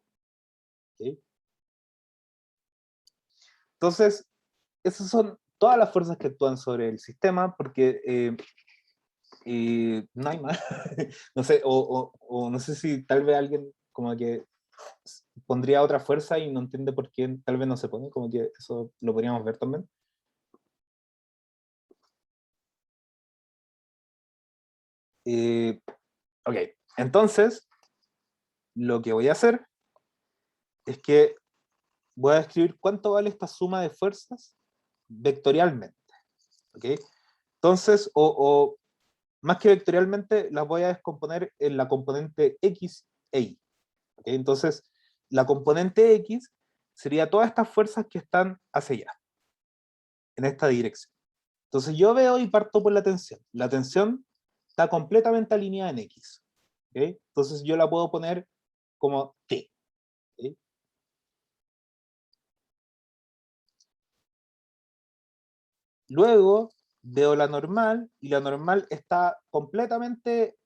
¿Ok? Entonces, esas son todas las fuerzas que actúan sobre el sistema, porque no hay más. No sé, o no sé si tal vez alguien como que pondría otra fuerza y no entiende por qué tal vez no se pone, como que eso lo podríamos ver también. Ok, entonces lo que voy a hacer es que voy a escribir cuánto vale esta suma de fuerzas vectorialmente. ¿Ok? Entonces, o más que vectorialmente, las voy a descomponer en la componente X e Y. ¿Ok? Entonces, la componente X sería todas estas fuerzas que están hacia allá, en esta dirección. Entonces yo veo y parto por la tensión. La tensión está completamente alineada en X. ¿Ok? Entonces yo la puedo poner como T. ¿Ok? Luego veo la normal y la normal está completamente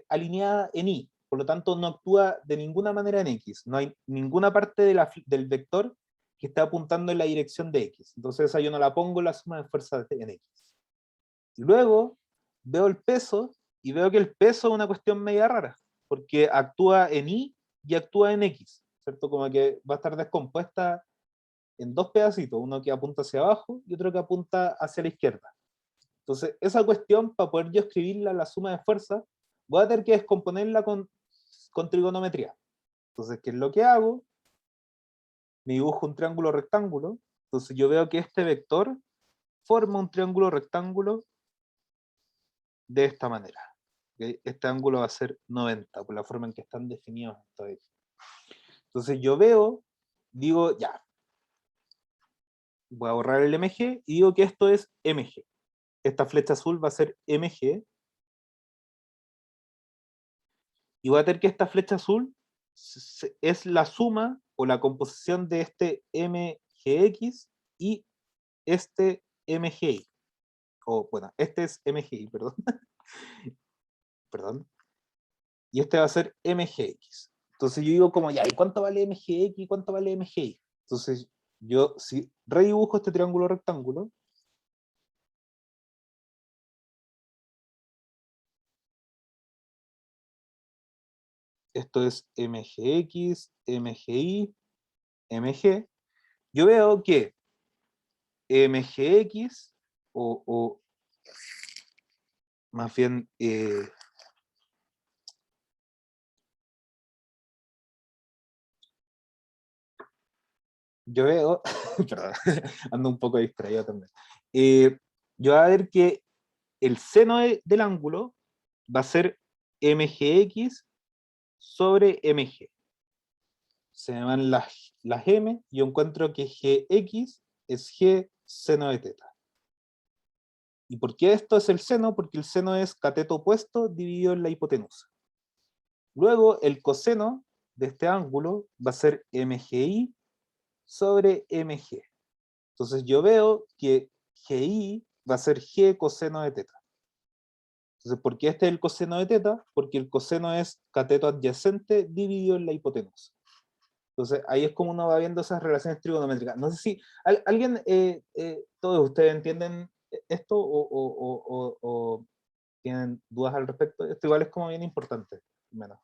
alineada en Y. Por lo tanto, no actúa de ninguna manera en X. No hay ninguna parte del vector que esté apuntando en la dirección de X. Entonces esa yo no la pongo en la suma de fuerzas en X. Luego veo el peso y veo que el peso es una cuestión media rara, porque actúa en Y actúa en X, ¿cierto? Como que va a estar descompuesta en dos pedacitos, uno que apunta hacia abajo y otro que apunta hacia la izquierda. Entonces, esa cuestión, para poder yo escribirla la suma de fuerza, voy a tener que descomponerla con trigonometría. Entonces, ¿qué es lo que hago? Me dibujo un triángulo rectángulo. Entonces, yo veo que este vector forma un triángulo rectángulo de esta manera. ¿Okay? Este ángulo va a ser 90, por la forma en que están definidos estos ejes. Entonces yo veo, digo, ya, voy a borrar el MG y digo que esto es MG. Esta flecha azul va a ser MG. Y voy a tener que esta flecha azul es la suma o la composición de este MGX y este MGI. O bueno, este es MGI, perdón. Perdón. Y este va a ser MGX. Entonces yo digo como, ya, ¿y cuánto vale MGX y cuánto vale MGI? Entonces yo, si redibujo este triángulo rectángulo, esto es MGX, MGI, MG, yo veo que MGX, o más bien, yo veo, perdón, ando un poco distraído también. Yo voy a ver que el seno del ángulo va a ser MGX sobre MG. Se me van las M y yo encuentro que GX es G seno de teta. ¿Y por qué esto es el seno? Porque el seno es cateto opuesto dividido en la hipotenusa. Luego el coseno de este ángulo va a ser MGI sobre MG. Entonces yo veo que GI va a ser G coseno de teta. Entonces, ¿por qué este es el coseno de teta? Porque el coseno es cateto adyacente dividido en la hipotenusa. Entonces, ahí es como uno va viendo esas relaciones trigonométricas. No sé si alguien, todos ustedes entienden esto o tienen dudas al respecto. Esto igual es como bien importante. Menos.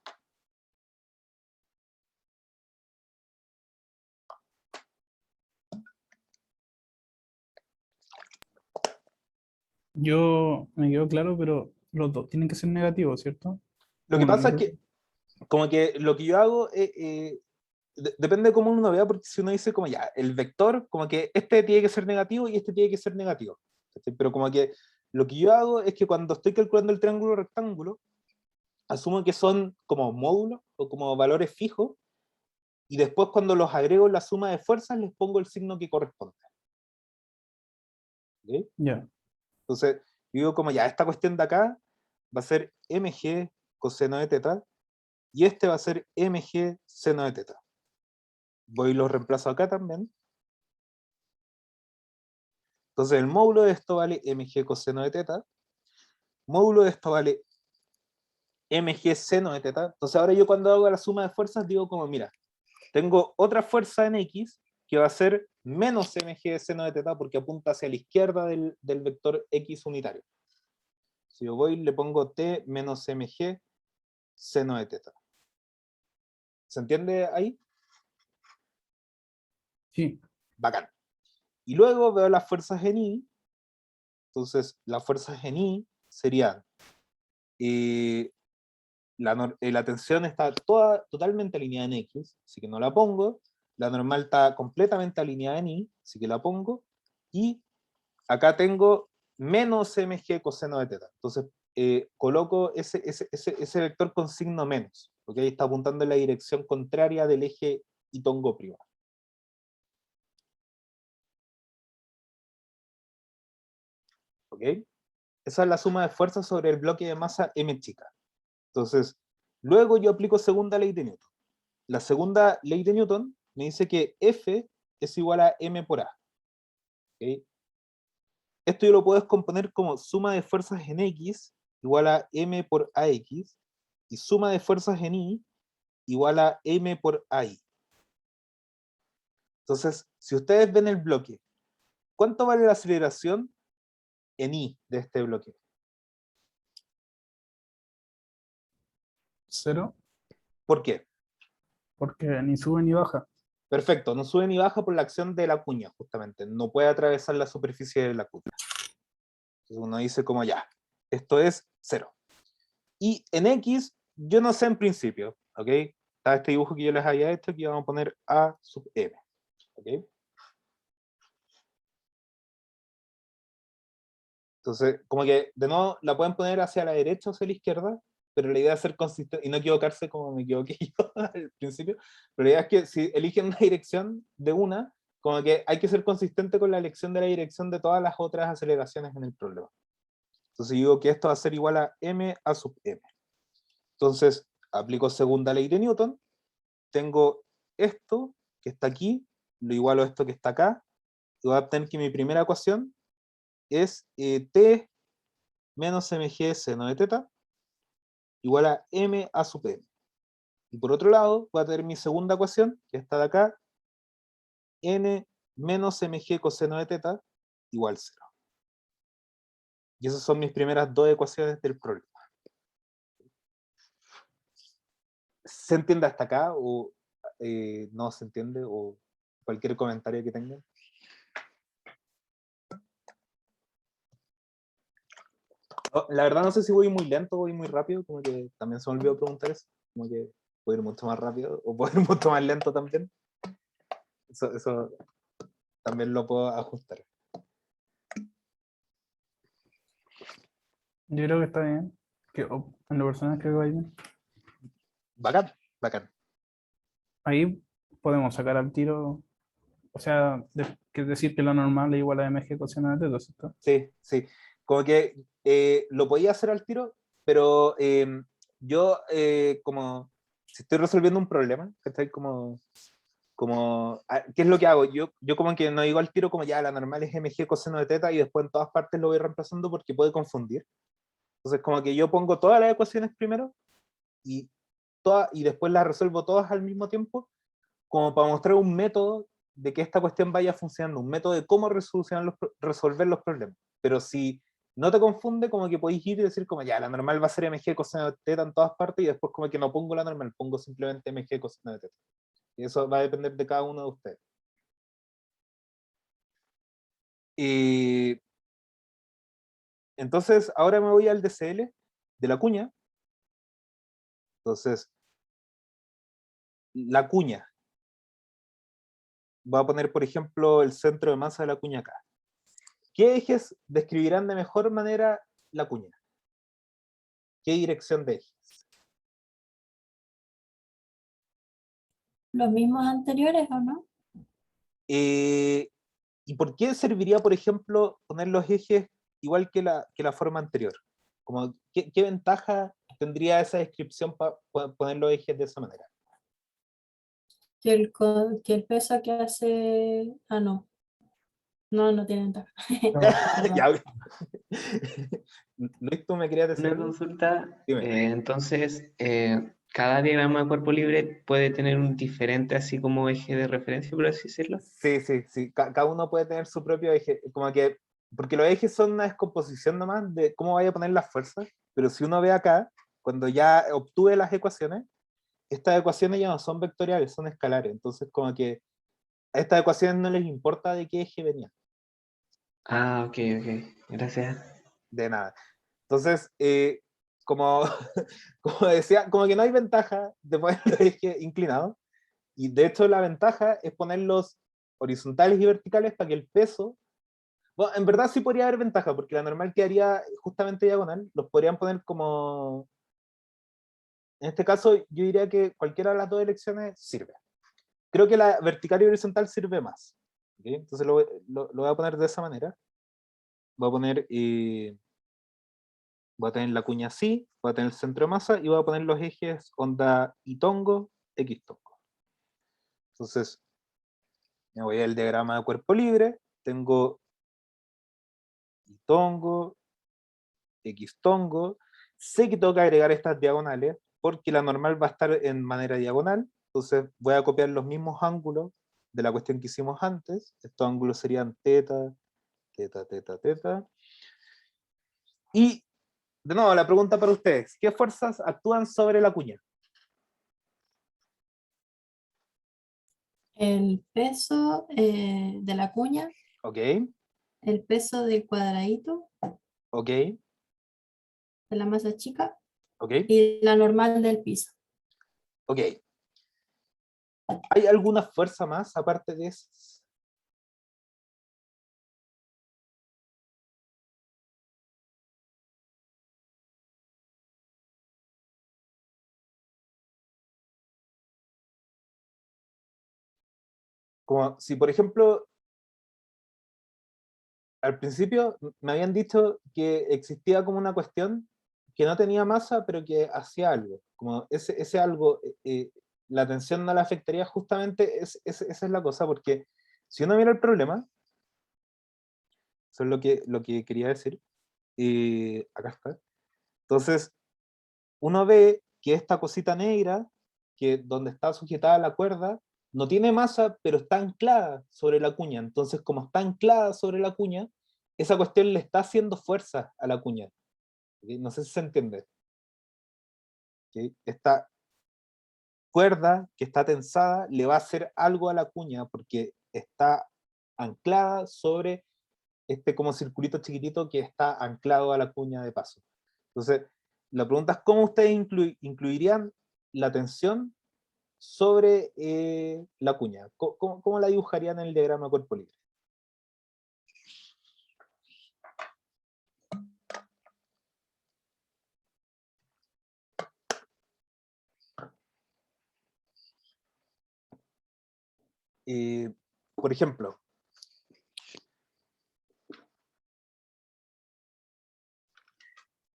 Yo me quedo claro, pero los dos tienen que ser negativos, ¿cierto? Lo que Uno pasa es negro. que, como que lo que yo hago, depende de cómo uno vea, porque si uno dice como ya, el vector, como que este tiene que ser negativo y este tiene que ser negativo. ¿Cachai? Pero como que lo que yo hago es que cuando estoy calculando el triángulo rectángulo, asumo que son como módulos o como valores fijos, y después cuando los agrego en la suma de fuerzas les pongo el signo que corresponde. ¿Ok? Ya, Entonces, yo digo como ya, esta cuestión de acá va a ser mg coseno de teta, y este va a ser mg seno de teta. Voy y los reemplazo acá también. Entonces el módulo de esto vale mg coseno de teta, módulo de esto vale mg seno de teta. Entonces ahora yo cuando hago la suma de fuerzas digo como, mira, tengo otra fuerza en x que va a ser menos mg seno de teta porque apunta hacia la izquierda del vector x unitario. Si yo voy le pongo t menos mg seno de teta. ¿Se entiende ahí? sí, Bacán. Y luego veo las fuerzas en I. Entonces las fuerzas en I serían la tensión está totalmente alineada en X, así que no la pongo. La normal está completamente alineada en Y, así que la pongo. Y acá tengo menos mg coseno de teta. Entonces coloco ese vector con signo menos, porque ahí está apuntando en la dirección contraria del eje Itongo prima. ¿Ok? Esa es la suma de fuerzas sobre el bloque de masa m chica. Entonces, luego yo aplico segunda ley de Newton. La segunda ley de Newton me dice que F es igual a m por A. ¿Okay? Esto yo lo puedo descomponer como suma de fuerzas en X igual a m por AX y suma de fuerzas en Y igual a m por AI. Entonces, si ustedes ven el bloque, ¿cuánto vale la aceleración en Y de este bloque? 0, ¿Por qué? porque ni sube ni baja. Perfecto, no sube ni baja por la acción de la cuña, justamente. No puede atravesar la superficie de la cuña. Entonces uno dice como ya, esto es 0. Y en X, yo no sé en principio, ¿ok? Está este dibujo que yo les había hecho, que vamos a poner A sub M, ¿ok? Entonces, como que de nuevo la pueden poner hacia la derecha o hacia la izquierda, pero la idea es ser consistente y no equivocarse como me equivoqué yo al principio, pero la idea es que si eligen una dirección de una, como que hay que ser consistente con la elección de la dirección de todas las otras aceleraciones en el problema. Entonces digo que esto va a ser igual a m a sub m. Entonces aplico segunda ley de Newton, tengo esto que está aquí, lo igualo a esto que está acá, y voy a obtener que mi primera ecuación es t menos mg seno de teta igual a m a sub m. Y por otro lado, voy a tener mi segunda ecuación, que está de acá, n menos mg coseno de teta igual 0. Y esas son mis primeras dos ecuaciones del problema. ¿Se entiende hasta acá o no se entiende? O cualquier comentario que tengan. Oh, la verdad no sé si voy muy lento o voy muy rápido, como que también se me olvidó preguntar eso. Como que puedo ir mucho más rápido o puedo ir mucho más lento también. Eso también lo puedo ajustar. Yo creo que está bien. Que, en lo personal creo que va bien. Bacán, bacán. Ahí podemos sacar al tiro, o sea, que decir que lo normal es igual a mg coseno de teta, ¿cierto? Sí, sí. Como que lo podía hacer al tiro, pero yo como si estoy resolviendo un problema, ¿cachai? ¿Qué es lo que hago? Yo como que no digo al tiro como ya la normal es mg coseno de teta y después en todas partes lo voy reemplazando porque puede confundir. Entonces como que yo pongo todas las ecuaciones primero y, y después las resuelvo todas al mismo tiempo como para mostrar un método de que esta cuestión vaya funcionando, un método de cómo resolver los problemas. Pero si no te confunde, como que podéis ir y decir como ya, la normal va a ser mg coseno de teta en todas partes y después como que no pongo la normal, pongo simplemente mg coseno de teta. Y eso va a depender de cada uno de ustedes. Y entonces, ahora me voy al DCL de la cuña. Entonces, la cuña. Voy a poner, por ejemplo, el centro de masa de la cuña acá. ¿Qué ejes describirán de mejor manera la cuña? ¿Qué dirección de ejes? ¿Los mismos anteriores o no? ¿Y por qué serviría, por ejemplo, poner los ejes igual que la forma anterior? Como, ¿qué ventaja tendría esa descripción para poner los ejes de esa manera? Que el peso que hace... Ah, no. No, no tiene ventaja. Perdón. Ya, Luis, tú me querías decir Una algo? consulta, Dime. entonces, cada diagrama de cuerpo libre puede tener un diferente así como eje de referencia, por así decirlo. Sí, sí, sí. Cada uno puede tener su propio eje. Como que, porque los ejes son una descomposición nomás de cómo vaya a poner las fuerzas, pero si uno ve acá, cuando ya obtuve las ecuaciones, estas ecuaciones ya no son vectoriales, son escalares. Entonces, como que a estas ecuaciones no les importa de qué eje venían, Ah, ok, gracias. de nada. Entonces, como, como decía, como que no hay ventaja de poner los ejes inclinados, y de hecho la ventaja es ponerlos horizontales y verticales para que el peso, bueno, en verdad sí podría haber ventaja, porque la normal quedaría justamente diagonal, los podrían poner como, en este caso yo diría que cualquiera de las dos elecciones sirve. Creo que la vertical y horizontal sirve más. ¿Okay? Entonces lo voy a poner de esa manera. Voy a poner, voy a tener la cuña así, voy a tener el centro de masa y voy a poner los ejes onda y tongo, x tongo. Entonces, me voy al diagrama de cuerpo libre, tengo y tongo, x tongo. Sé que tengo que agregar estas diagonales porque la normal va a estar en manera diagonal. Entonces voy a copiar los mismos ángulos de la cuestión que hicimos antes. Estos ángulos serían teta, teta, teta, teta. Y, de nuevo, la pregunta para ustedes. ¿Qué fuerzas actúan sobre la cuña? El peso de la cuña, ¿Ok? el peso del cuadradito, ¿Ok? de la masa chica ¿Ok? y la normal del piso. ¿Ok? ¿Hay alguna fuerza más aparte de esas? como si, por ejemplo, al principio me habían dicho que existía como una cuestión que no tenía masa, pero que hacía algo. Como ese algo, la tensión no la afectaría justamente, esa es la cosa, porque si uno mira el problema, eso es lo que quería decir, acá está. Entonces, uno ve que esta cosita negra, que donde está sujetada la cuerda, no tiene masa, pero está anclada sobre la cuña. Entonces, como está anclada sobre la cuña, esa cuestión le está haciendo fuerza a la cuña. ¿Ok? No sé si se entiende. ¿Ok? Esta cuerda que está tensada le va a hacer algo a la cuña porque está anclada sobre este como circulito chiquitito que está anclado a la cuña de paso. Entonces, la pregunta es cómo ustedes incluirían la tensión sobre la cuña. ¿Cómo la dibujarían en el diagrama cuerpo libre? Por ejemplo,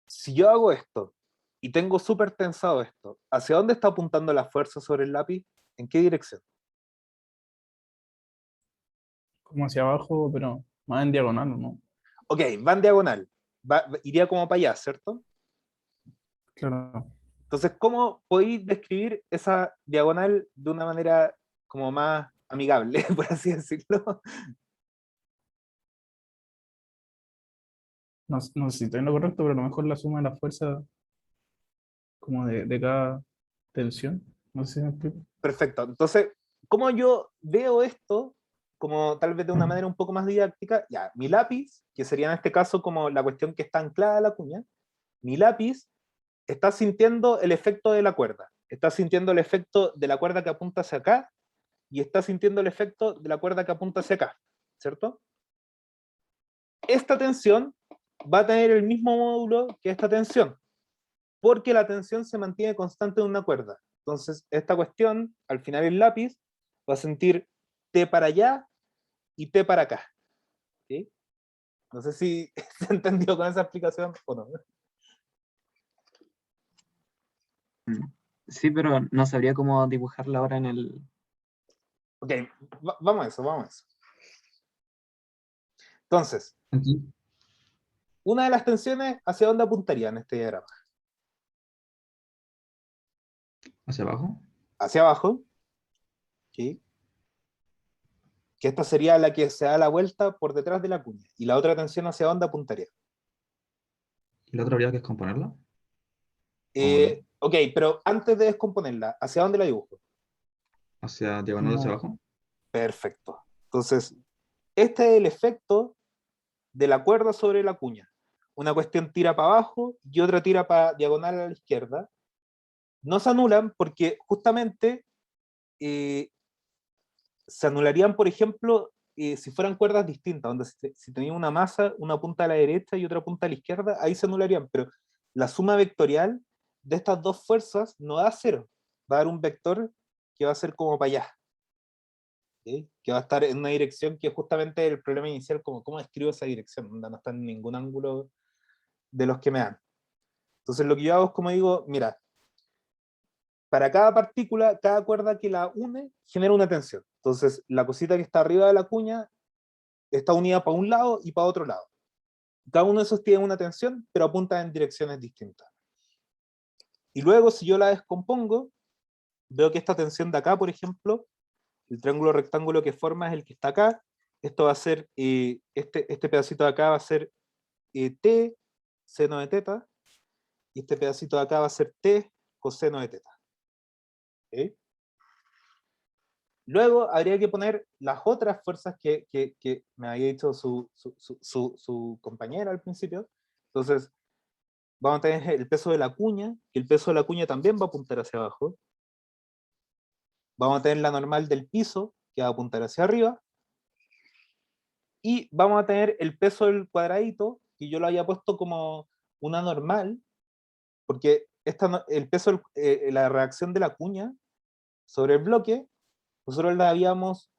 si yo hago esto y tengo súper tensado esto, ¿hacia dónde está apuntando la fuerza sobre el lápiz? ¿En qué dirección? Como hacia abajo, pero más en diagonal, ¿o no? Ok, va en diagonal. Iría como para allá, ¿cierto? Claro. Entonces, ¿cómo podéis describir esa diagonal de una manera como más amigable, por así decirlo? No sé si estoy en lo correcto, pero a lo mejor la suma de la fuerza como de cada tensión. No sé si me explico. Perfecto. Entonces, ¿cómo yo veo esto? Como tal vez de una manera un poco más didáctica, ya, mi lápiz, que sería en este caso como la cuestión que está anclada a la cuña, mi lápiz está sintiendo el efecto de la cuerda, está sintiendo el efecto de la cuerda que apunta hacia acá y está sintiendo el efecto de la cuerda que apunta hacia acá, ¿cierto? Esta tensión va a tener el mismo módulo que esta tensión, porque la tensión se mantiene constante en una cuerda. Entonces, esta cuestión, al final el lápiz, va a sentir T para allá y T para acá. ¿Sí? No sé si se entendió con esa explicación o no. Sí, pero no sabría cómo dibujarla ahora en el... Ok, vamos a eso, vamos a eso. Entonces, Aquí, una de las tensiones, ¿hacia dónde apuntaría en este diagrama? hacia abajo. Hacia abajo, ¿sí? Que esta sería la que se da la vuelta por detrás de la cuña. Y la otra tensión, ¿hacia dónde apuntaría? Y la otra habría que descomponerla. ¿O no? Ok, pero antes de descomponerla, ¿hacia dónde la dibujo? Hacia diagonal hacia Como, abajo. Perfecto. Entonces, este es el efecto de la cuerda sobre la cuña. Una cuestión tira para abajo y otra tira para diagonal a la izquierda. No se anulan porque justamente se anularían, por ejemplo, si fueran cuerdas distintas, donde si tenía una masa, una punta a la derecha y otra punta a la izquierda, ahí se anularían, pero la suma vectorial de estas dos fuerzas no da cero, va a dar un vector que va a ser como para allá, ¿sí? Que va a estar en una dirección que es justamente el problema inicial, como cómo escribo esa dirección, no está en ningún ángulo de los que me dan. Entonces lo que yo hago es como digo, mira, para cada partícula, cada cuerda que la une genera una tensión. Entonces la cosita que está arriba de la cuña está unida para un lado y para otro lado. Cada uno de esos tiene una tensión, pero apunta en direcciones distintas. Y luego, si yo la descompongo, veo que esta tensión de acá, por ejemplo, el triángulo rectángulo que forma es el que está acá. Esto va a ser, este pedacito de acá va a ser T seno de teta, y este pedacito de acá va a ser T coseno de teta. ¿Sí? Luego habría que poner las otras fuerzas que me había dicho su compañera al principio. Entonces, vamos a tener el peso de la cuña, que el peso de la cuña también va a apuntar hacia abajo. Vamos a tener la normal del piso, que va a apuntar hacia arriba. Y vamos a tener el peso del cuadradito, que yo lo había puesto como una normal, porque el peso, la reacción de la cuña sobre el bloque, nosotros la habíamos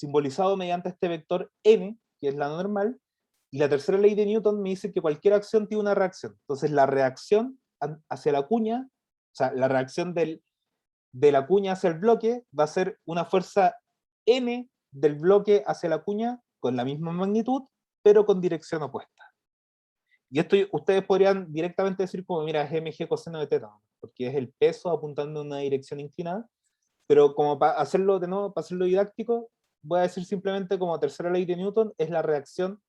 simbolizado mediante este vector n, que es la normal, y la tercera ley de Newton me dice que cualquier acción tiene una reacción. Entonces la reacción hacia la cuña, o sea, la reacción de la cuña hacia el bloque va a ser una fuerza n del bloque hacia la cuña con la misma magnitud, pero con dirección opuesta. Y esto ustedes podrían directamente decir como, mira, es mg coseno de teta, porque es el peso apuntando en una dirección inclinada, pero como para hacerlo de nuevo, para hacerlo didáctico, voy a decir simplemente como tercera ley de Newton es la reacción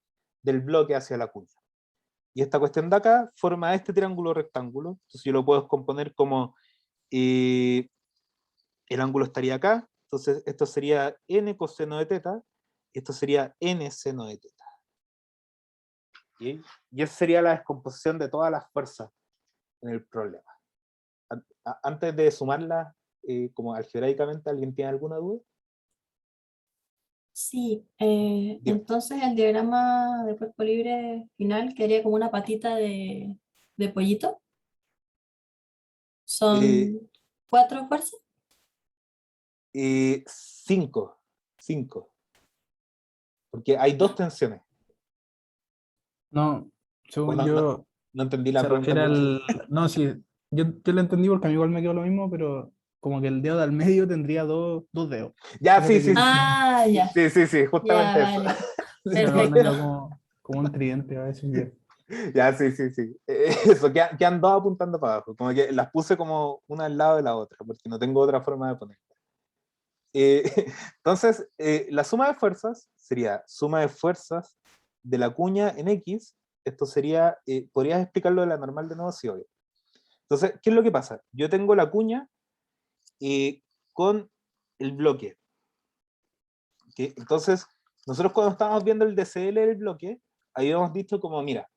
del bloque hacia la cuña. Y esta cuestión de acá forma este triángulo rectángulo, entonces yo lo puedo componer como el ángulo estaría acá, entonces esto sería n coseno de teta, y esto sería n seno de teta. ¿Sí? Y esa sería la descomposición de todas las fuerzas en el problema. Antes de sumarlas, como algebraicamente, ¿alguien tiene alguna duda? Sí, Dime. entonces el diagrama de cuerpo libre final quedaría como una patita de pollito. Eh, Son 4 fuerzas. cinco, porque hay dos tensiones. No, O según no, yo, no entendí la se pregunta refiere mucho. al... No, sí, yo lo entendí porque a mí igual me quedó lo mismo, pero como que el dedo del medio tendría dos dedos. Ya, sí, Fíjate sí, que Ah, ya, sí, ya, justamente eso. vale. se me Perfecto. quedó como un tridente a veces. Ya, sí. Eso, quedan dos apuntando para abajo. Como que las puse como una al lado de la otra, porque no tengo otra forma de poner. Eh, entonces, la suma de fuerzas sería suma de fuerzas de la cuña en X. Esto sería, ¿podrías explicarlo de la normal de nuevo? Sí, obvio. Entonces, ¿qué es lo que pasa? Yo tengo la cuña con el bloque. ¿Okay? Entonces, nosotros cuando estábamos viendo el DCL del bloque, ahí hemos dicho como, mira,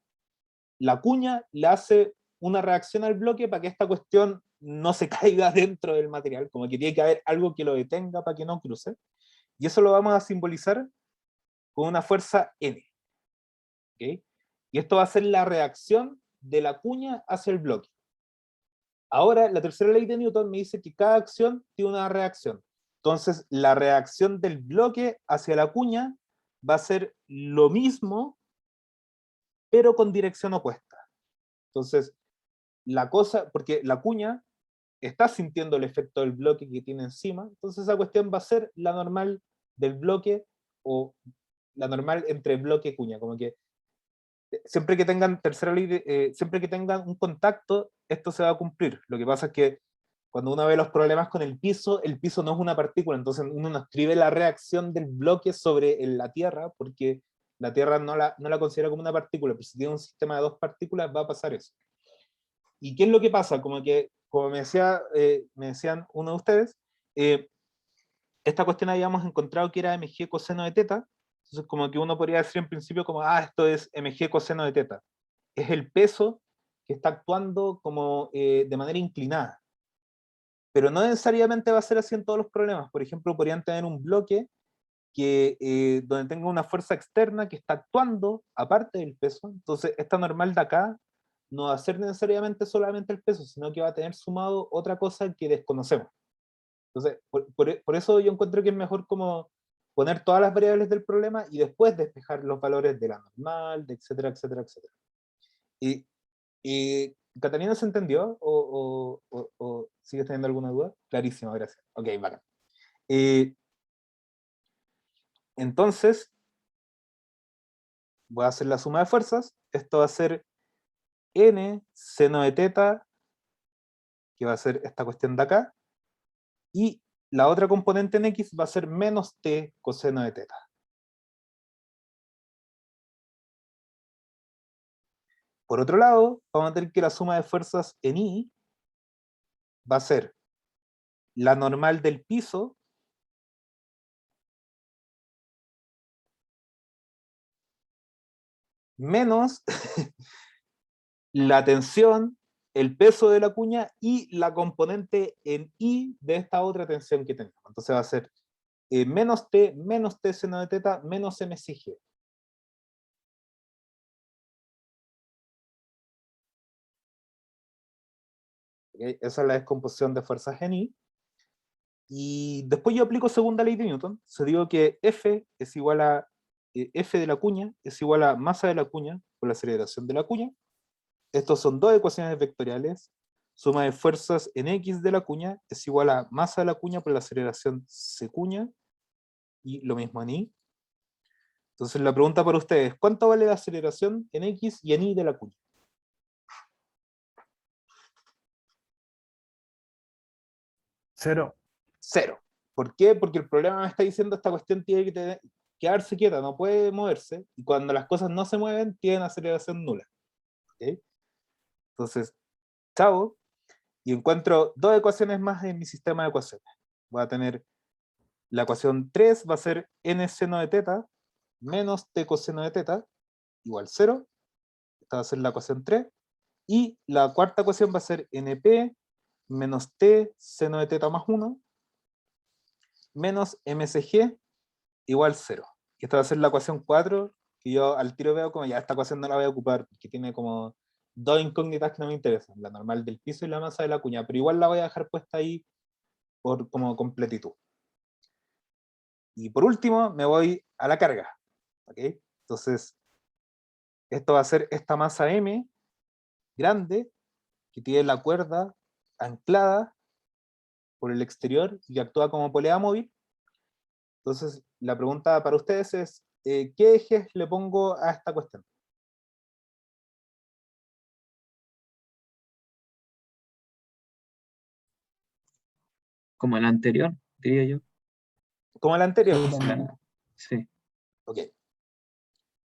la cuña le hace una reacción al bloque para que esta cuestión no se caiga dentro del material, como que tiene que haber algo que lo detenga para que no cruce. Y eso lo vamos a simbolizar con una fuerza N. ¿Okay? Y esto va a ser la reacción de la cuña hacia el bloque. Ahora, la tercera ley de Newton me dice que cada acción tiene una reacción. Entonces, la reacción del bloque hacia la cuña va a ser lo mismo, pero con dirección opuesta. Entonces, la cosa, porque la cuña está sintiendo el efecto del bloque que tiene encima, entonces esa cuestión va a ser la normal del bloque o la normal entre bloque y cuña, como que siempre que tengan tercera ley siempre que tengan un contacto, esto se va a cumplir. Lo que pasa es que cuando uno ve los problemas con el piso no es una partícula, entonces uno no escribe la reacción del bloque sobre la Tierra, porque la Tierra no la considera como una partícula, pero si tiene un sistema de dos partículas va a pasar eso. ¿Y qué es lo que pasa? Como que, como me decían uno de ustedes, esta cuestión habíamos encontrado que era mg coseno de teta, entonces como que uno podría decir en principio como, esto es mg coseno de teta. Es el peso que está actuando como de manera inclinada. Pero no necesariamente va a ser así en todos los problemas. Por ejemplo, podrían tener un bloque donde tenga una fuerza externa que está actuando aparte del peso. Entonces, esta normal de acá no va a ser necesariamente solamente el peso, sino que va a tener sumado otra cosa que desconocemos. Entonces, por eso yo encuentro que es mejor como poner todas las variables del problema y después despejar los valores de la normal, de etcétera, etcétera, etcétera. ¿Catalina se entendió? ¿O sigues teniendo alguna duda? Clarísimo, gracias. Ok, bacán. Entonces, voy a hacer la suma de fuerzas. Esto va a ser n seno de teta, que va a ser esta cuestión de acá, y la otra componente en x va a ser menos t coseno de teta. Por otro lado, vamos a tener que la suma de fuerzas en y va a ser la normal del piso menos la tensión, el peso de la cuña y la componente en I de esta otra tensión que tenemos. Entonces va a ser menos T seno de teta, menos MCG. ¿Okay? Esa es la descomposición de fuerzas en I. Y después yo aplico segunda ley de Newton. Se digo que F es igual a F de la cuña es igual a masa de la cuña por la aceleración de la cuña. Estos son dos ecuaciones vectoriales. Suma de fuerzas en X de la cuña es igual a masa de la cuña por la aceleración C cuña. Y lo mismo en Y. Entonces la pregunta para ustedes, ¿cuánto vale la aceleración en X y en Y de la cuña? 0. 0. ¿Por qué? Porque el problema me está diciendo esta cuestión tiene que quedarse quieta, no puede moverse, y cuando las cosas no se mueven, tienen aceleración nula. ¿Okay? Entonces, chao, y encuentro dos ecuaciones más en mi sistema de ecuaciones. Voy a tener la ecuación 3, va a ser n seno de teta menos t coseno de teta igual 0. Esta va a ser la ecuación 3. Y la cuarta ecuación va a ser np menos t seno de teta más 1 menos msg igual 0. Y esta va a ser la ecuación 4, que yo al tiro veo como ya esta ecuación no la voy a ocupar, porque tiene como dos incógnitas que no me interesan, la normal del piso y la masa de la cuña, pero igual la voy a dejar puesta ahí por como completitud. Y por último me voy a la carga. ¿Okay? Entonces, esto va a ser esta masa M grande, que tiene la cuerda anclada por el exterior y que actúa como polea móvil. Entonces, la pregunta para ustedes es, ¿qué ejes le pongo a esta cuestión? Como el anterior, diría yo. Como la anterior. Sí, también. Sí. Ok.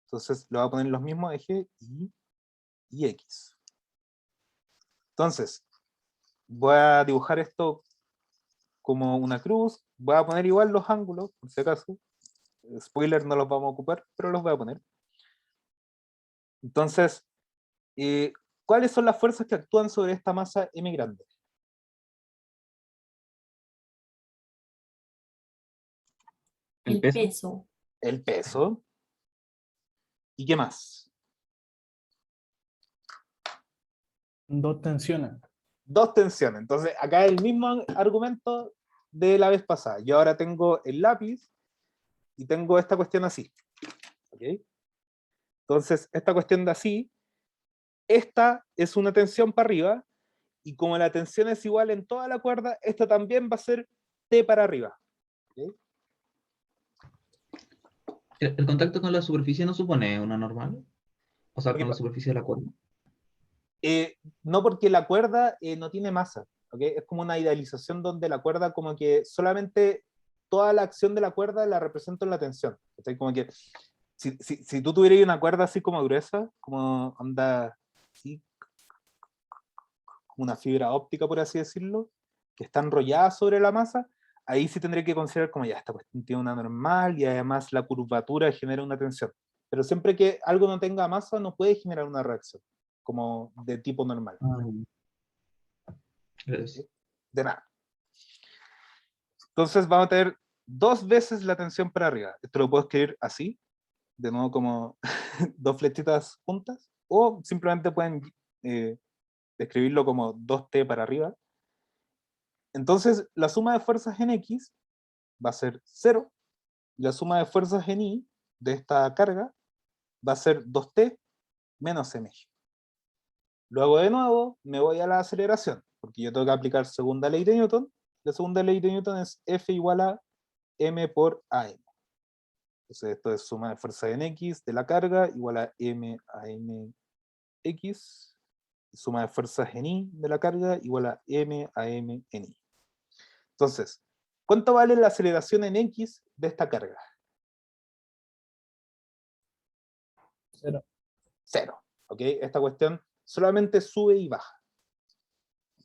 Entonces le voy a poner los mismos ejes y X. Entonces, voy a dibujar esto como una cruz. Voy a poner igual los ángulos, por si acaso. Spoiler, no los vamos a ocupar, pero los voy a poner. Entonces, ¿cuáles son las fuerzas que actúan sobre esta masa M grande? El peso. peso. El peso. ¿Y qué más? 2 tensiones. Dos tensiones. Entonces, acá el mismo argumento de la vez pasada. Yo ahora tengo el lápiz y tengo esta cuestión así. ¿Ok? Entonces, esta cuestión de así, esta es una tensión para arriba, y como la tensión es igual en toda la cuerda, esta también va a ser T para arriba. ¿Okay? ¿El contacto con la superficie no supone una normal? O sea, Porque, con la superficie de la cuerda. no, porque la cuerda no tiene masa. ¿Okay? Es como una idealización donde la cuerda como que solamente toda la acción de la cuerda la represento en la tensión. ¿Okay? Como que si tú tuvieras una cuerda así como gruesa, como anda así, una fibra óptica, por así decirlo, que está enrollada sobre la masa, ahí sí tendré que considerar como ya esta cuestión tiene una normal y además la curvatura genera una tensión. Pero siempre que algo no tenga masa, no puede generar una reacción, como de tipo normal. Gracias. De nada. Entonces vamos a tener dos veces la tensión para arriba. Esto lo puedo escribir así, de nuevo como dos flechitas juntas, o simplemente pueden escribirlo como 2T para arriba. Entonces la suma de fuerzas en X va a ser 0, y la suma de fuerzas en Y de esta carga va a ser 2T menos mg. Luego de nuevo me voy a la aceleración, porque yo tengo que aplicar segunda ley de Newton. La segunda ley de Newton es F igual a m por AM. Entonces esto es suma de fuerza en X de la carga igual a m a m X. Suma de fuerzas en Y de la carga igual a m a m en Y. Entonces, ¿cuánto vale la aceleración en X de esta carga? 0. 0. ¿Ok? Esta cuestión solamente sube y baja.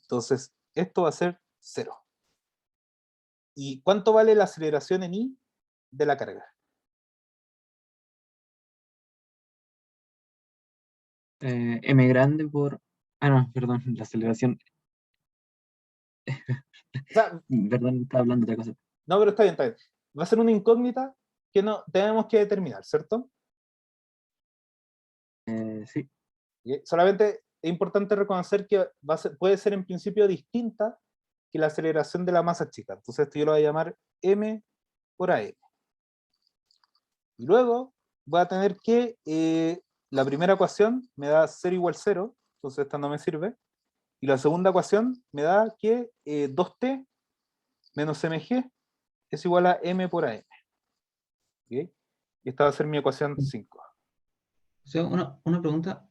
Entonces, esto va a ser 0. ¿Y cuánto vale la aceleración en Y de la carga? M grande por... Ah, no, perdón, la aceleración. O sea, Perdón, estaba hablando de otra cosa. no, pero está bien, está bien. Va a ser una incógnita que no tenemos que determinar, ¿cierto? Sí. Solamente es importante reconocer que puede ser en principio distinta que la aceleración de la masa chica. Entonces esto yo lo voy a llamar m por AM. Y luego voy a tener que la primera ecuación me da 0 igual 0, entonces esta no me sirve. Y la segunda ecuación me da que 2t menos mg es igual a m por AM. ¿Okay? Y esta va a ser mi ecuación 5. O sea, una pregunta.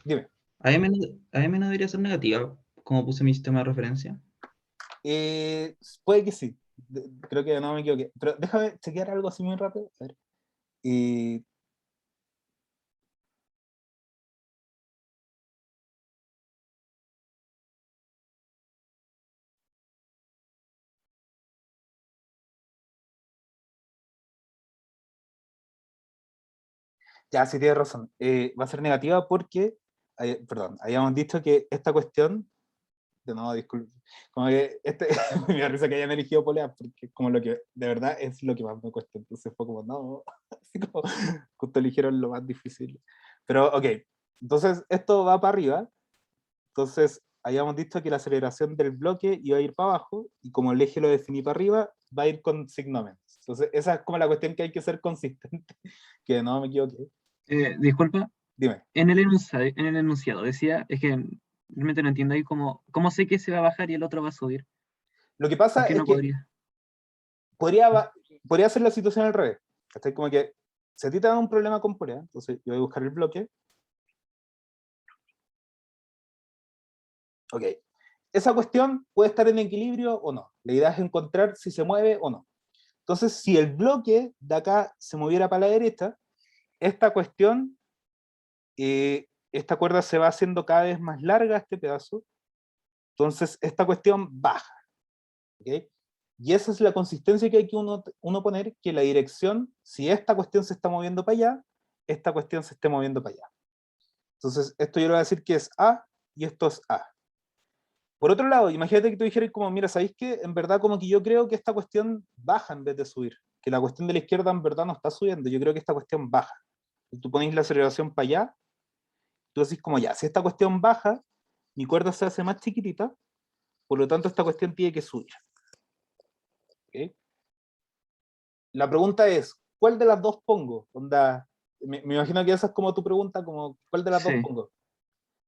Dime. AM no debería ser negativa, como puse mi sistema de referencia. Puede que sí. Creo que no me equivoqué. Pero déjame chequear algo así muy rápido. A ver. Ya, sí tienes razón. Va a ser negativa porque, perdón, habíamos dicho que esta cuestión, de nuevo, disculpe, como que me da risa que hayan elegido poleas, porque como lo que de verdad es lo que más me cuesta, entonces fue como, no, así como, justo eligieron lo más difícil. Pero, ok, entonces esto va para arriba, entonces habíamos dicho que la aceleración del bloque iba a ir para abajo, y como el eje lo definí para arriba, va a ir con signo menos. Entonces esa es como la cuestión que hay que ser consistente, que no me equivoqué. Disculpa, Dime. en el enunciado decía, es que realmente no entiendo ahí cómo sé que se va a bajar y el otro va a subir. Lo que ¿Por pasa qué es no que podría? podría ser la situación al revés. ¿Cachai? Como que si a ti te da un problema con polea, entonces yo voy a buscar el bloque. Ok. Esa cuestión puede estar en equilibrio o no. La idea es encontrar si se mueve o no. Entonces, si el bloque de acá se moviera para la derecha, esta cuestión, esta cuerda se va haciendo cada vez más larga, este pedazo. Entonces, esta cuestión baja. ¿Okay? Y esa es la consistencia que hay que uno poner, que la dirección, si esta cuestión se está moviendo para allá, esta cuestión se esté moviendo para allá. Entonces, esto yo le voy a decir que es A, y esto es A. Por otro lado, imagínate que tú dijeras como, mira, ¿sabéis qué? En verdad como que yo creo que esta cuestión baja en vez de subir. Que la cuestión de la izquierda en verdad no está subiendo, yo creo que esta cuestión baja. Y tú pones la aceleración para allá, tú decís como ya, si esta cuestión baja, mi cuerda se hace más chiquitita, por lo tanto esta cuestión tiene que subir. ¿Okay? La pregunta es, ¿cuál de las dos pongo? Onda, me imagino que esa es como tu pregunta, como, ¿cuál de las dos Sí. pongo?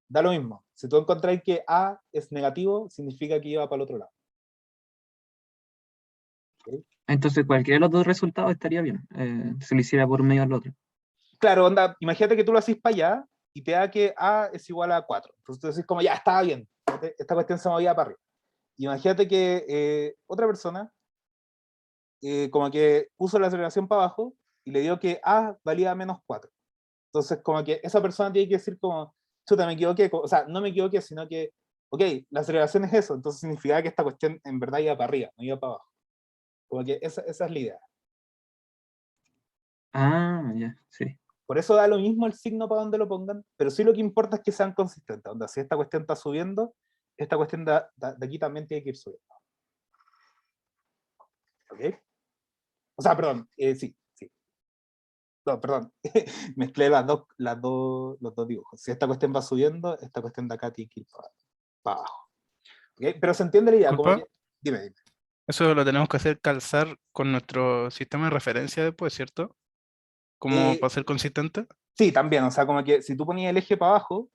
Da lo mismo. Si tú encontráis que A es negativo, significa que iba para el otro lado. ¿Okay? Entonces cualquiera de los dos resultados estaría bien, si lo hiciera por medio del otro. Claro, onda, imagínate que tú lo haces para allá y te da que A es igual a 4. Entonces tú decís como, ya, estaba bien. Esta cuestión se movía para arriba. Imagínate que otra persona como que puso la aceleración para abajo y le dio que A valía menos 4. Entonces como que esa persona tiene que decir como, chuta, me equivoqué. O sea, no me equivoqué, sino que, ok, la aceleración es eso. Entonces significa que esta cuestión en verdad iba para arriba, no iba para abajo. Como que esa es la idea. Ah, ya, sí. Por eso da lo mismo el signo para donde lo pongan, pero sí lo que importa es que sean consistentes. Onda, si esta cuestión está subiendo, esta cuestión de aquí también tiene que ir subiendo. ¿Ok? O sea, perdón, sí, sí. No, perdón, mezclé los dos dibujos. Si esta cuestión va subiendo, esta cuestión de acá tiene que ir para abajo. ¿Ok? Pero se entiende la idea, como Disculpa, que... Dime. eso lo tenemos que hacer calzar con nuestro sistema de referencia después, ¿cierto? Como Eh, para ser consistente. sí, también, o sea, como que si tú ponías el eje para abajo,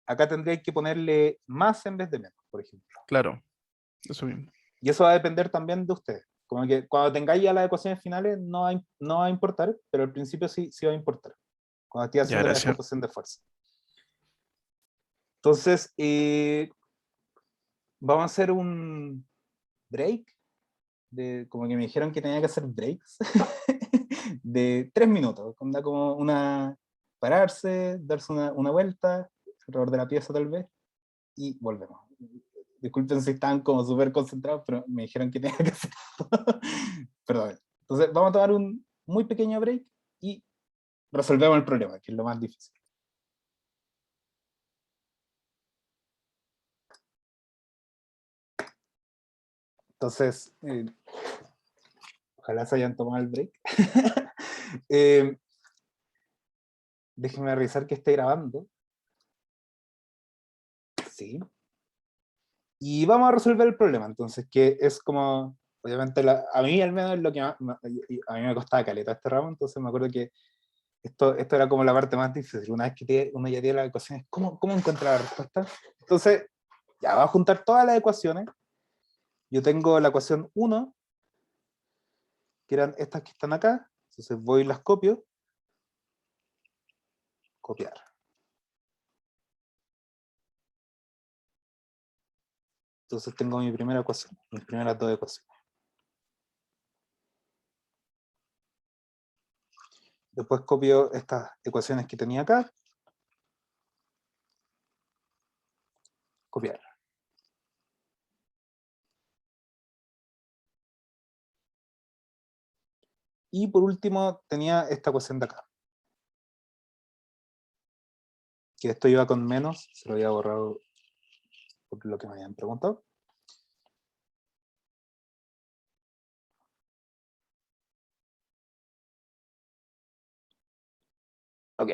acá tendrías que ponerle más en vez de menos, por ejemplo. Claro, eso mismo. Y eso va a depender también de ustedes. Como que cuando tengáis ya las ecuaciones finales no va a importar, pero al principio sí va a importar. Cuando estés Ya, haciendo la gracias. ejecución de fuerza. Entonces, vamos a hacer un break. Como que me dijeron que tenía que hacer breaks de 3 minutos. Como pararse, darse una vuelta alrededor de la pieza tal vez, y volvemos. Disculpen si están como súper concentrados, pero me dijeron que tenía que hacer esto. Perdón. Entonces vamos a tomar un muy pequeño break y resolvemos el problema, que es lo más difícil. Entonces, ojalá se hayan tomado el break. Déjenme revisar que esté grabando. Sí. Y vamos a resolver el problema, entonces, que es como, obviamente, a mí al menos es lo que a mí me costaba caleta este ramo, entonces me acuerdo que esto era como la parte más difícil. Una vez que uno ya tiene las ecuaciones, ¿cómo encontrar la respuesta? Entonces, ya voy a juntar todas las ecuaciones. Yo tengo la ecuación 1, que eran estas que están acá, entonces voy y las copio, copiar. Entonces tengo mi primera ecuación, mis primeras dos ecuaciones. Después copio estas ecuaciones que tenía acá, copiar. Y por último tenía esta ecuación de acá. Que esto iba con menos, se lo había borrado por lo que me habían preguntado. Ok,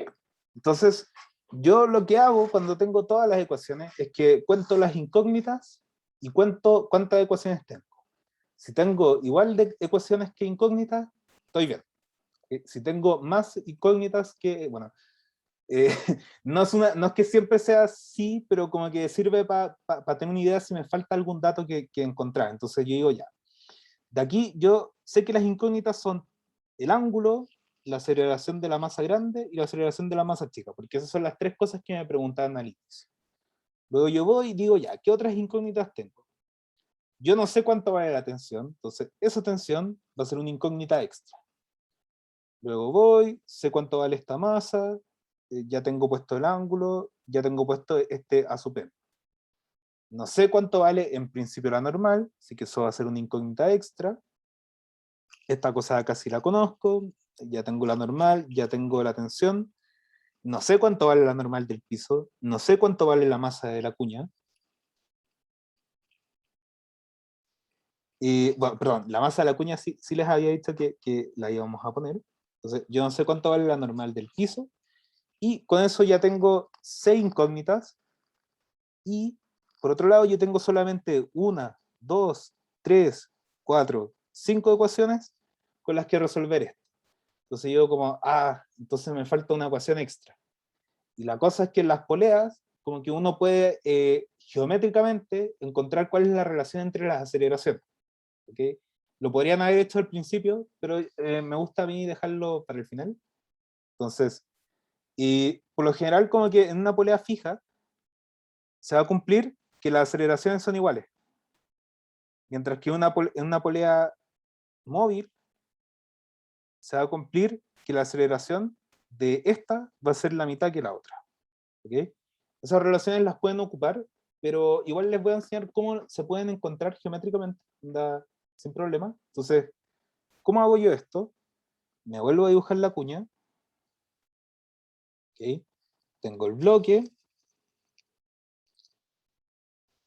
entonces yo lo que hago cuando tengo todas las ecuaciones es que cuento las incógnitas y cuento cuántas ecuaciones tengo. Si tengo igual de ecuaciones que incógnitas, estoy bien. Si tengo más incógnitas que, bueno, no es que siempre sea así, pero como que sirve para tener una idea si me falta algún dato que encontrar. Entonces yo digo ya, de aquí yo sé que las incógnitas son el ángulo, la aceleración de la masa grande y la aceleración de la masa chica, porque esas son las tres cosas que me preguntaban al inicio. Luego yo voy y digo ya, ¿qué otras incógnitas tengo? Yo no sé cuánto vale la tensión, entonces esa tensión va a ser una incógnita extra. Luego voy, sé cuánto vale esta masa, ya tengo puesto el ángulo, ya tengo puesto este A sub m. No sé cuánto vale en principio la normal, así que eso va a ser una incógnita extra. Esta cosa casi la conozco, ya tengo la normal, ya tengo la tensión. No sé cuánto vale la normal del piso, no sé cuánto vale la masa de la cuña. Bueno, perdón, la masa de la cuña sí les había dicho que la íbamos a poner. Entonces, yo no sé cuánto vale la normal del piso. Y con eso ya tengo 6 incógnitas. Y por otro lado, yo tengo solamente 1, 2, 3, 4, 5 ecuaciones con las que resolver esto. Entonces yo como, entonces me falta una ecuación extra. Y la cosa es que en las poleas, como que uno puede geométricamente encontrar cuál es la relación entre las aceleraciones. ¿Okay? Lo podrían haber hecho al principio, pero me gusta a mí dejarlo para el final. Entonces, y por lo general como que en una polea fija se va a cumplir que las aceleraciones son iguales. Mientras que en una polea móvil se va a cumplir que la aceleración de esta va a ser la mitad que la otra. ¿Okay? Esas relaciones las pueden ocupar, pero igual les voy a enseñar cómo se pueden encontrar geométricamente, sin problema. Entonces, ¿cómo hago yo esto? Me vuelvo a dibujar la cuña. ¿Okay? Tengo el bloque.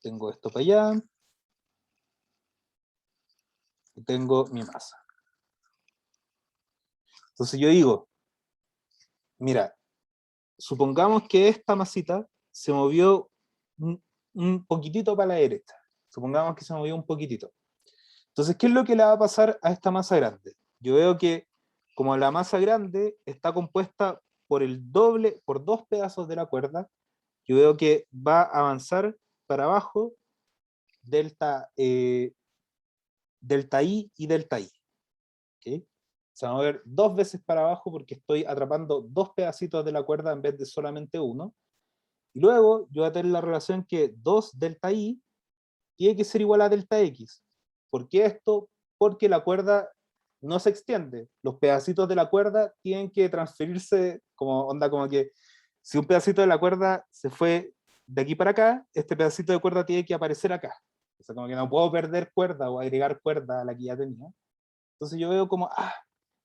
Tengo esto para allá. Y tengo mi masa. Entonces yo digo, mira, supongamos que esta masita se movió un poquitito para la derecha. Supongamos que se movió un poquitito. Entonces, ¿qué es lo que le va a pasar a esta masa grande? Yo veo que como la masa grande está compuesta por el doble, por 2 pedazos de la cuerda, yo veo que va a avanzar para abajo delta I y delta I. ¿Okay? Se va a mover 2 veces para abajo porque estoy atrapando 2 pedacitos de la cuerda en vez de solamente uno. Y luego yo voy a tener la relación que 2 delta I tiene que ser igual a delta X. ¿Por qué esto? Porque la cuerda no se extiende. Los pedacitos de la cuerda tienen que transferirse como onda, como que si un pedacito de la cuerda se fue de aquí para acá, este pedacito de cuerda tiene que aparecer acá. O sea, como que no puedo perder cuerda o agregar cuerda a la que ya tenía. Entonces yo veo como,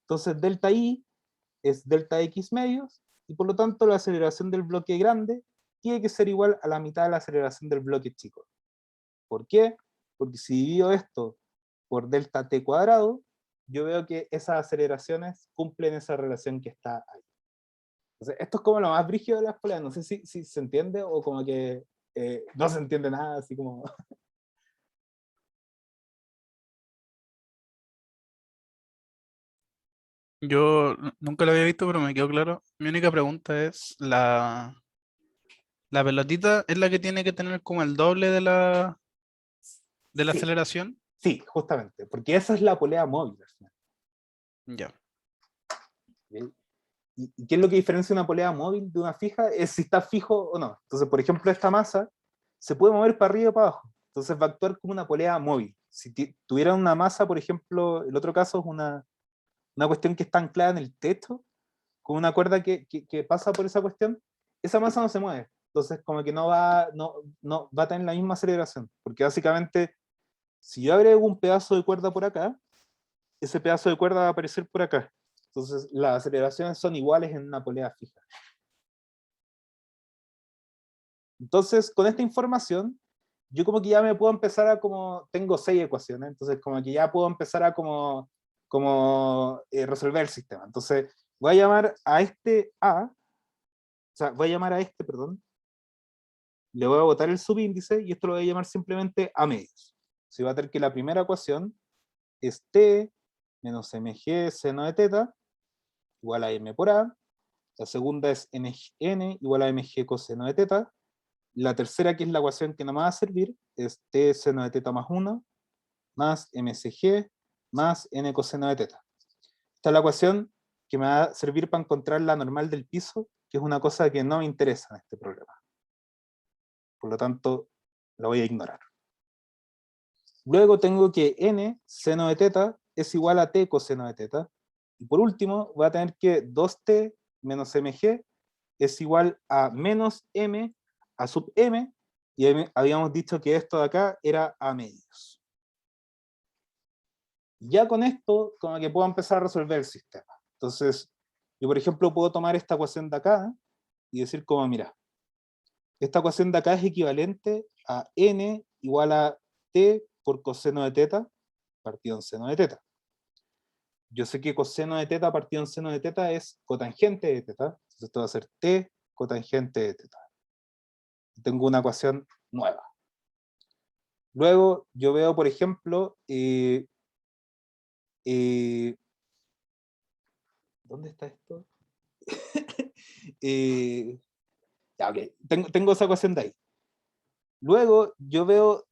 entonces delta I es delta X medios, y por lo tanto la aceleración del bloque grande tiene que ser igual a la mitad de la aceleración del bloque chico. ¿Por qué? Porque si divido esto por delta t cuadrado, yo veo que esas aceleraciones cumplen esa relación que está ahí. Entonces, esto es como lo más brígido de las poleas. No sé si se entiende o como que no se entiende nada, así como... Yo nunca lo había visto, pero me quedó claro. Mi única pregunta es, ¿la pelotita es la que tiene que tener como el doble de la Sí, aceleración? sí, justamente, porque esa es la polea móvil al final, Ya. ¿ok? ¿Y qué es lo que diferencia una polea móvil de una fija? Es si está fijo o no. Entonces, por ejemplo, esta masa se puede mover para arriba o para abajo. Entonces va a actuar como una polea móvil. Si tuviera una masa, por ejemplo, el otro caso es una cuestión que está anclada en el techo, con una cuerda que pasa por esa cuestión, esa masa no se mueve. Entonces, como que no va a tener la misma aceleración. Porque básicamente, si yo agrego un pedazo de cuerda por acá, ese pedazo de cuerda va a aparecer por acá. Entonces, las aceleraciones son iguales en una polea fija. Entonces, con esta información, yo como que ya me puedo empezar a como, tengo 6 ecuaciones, entonces como que ya puedo empezar a resolver el sistema. Entonces, voy a llamar a este A, o sea, voy a llamar a este, perdón, le voy a botar el subíndice y esto lo voy a llamar simplemente A medios. Si va a tener que la primera ecuación es T menos mg seno de teta igual a m por A, la segunda es n igual a mg coseno de teta, la tercera, que es la ecuación que no me va a servir, es t seno de teta más 1 más mcg más n coseno de teta. Esta es la ecuación que me va a servir para encontrar la normal del piso, que es una cosa que no me interesa en este problema. Por lo tanto, la voy a ignorar. Luego tengo que n seno de teta es igual a t coseno de teta. Y por último, voy a tener que 2t menos mg es igual a menos m a sub m, y habíamos dicho que esto de acá era a medios. Ya con esto, como que puedo empezar a resolver el sistema. Entonces, yo por ejemplo puedo tomar esta ecuación de acá y decir como, mira, esta ecuación de acá es equivalente a n igual a t por coseno de teta partido en seno de teta. Yo sé que coseno de teta partido en seno de teta es cotangente de teta, entonces esto va a ser t cotangente de teta. Tengo una ecuación nueva. Luego yo veo, por ejemplo, ¿dónde está esto? Ya, ok, tengo esa ecuación de ahí. Luego yo veo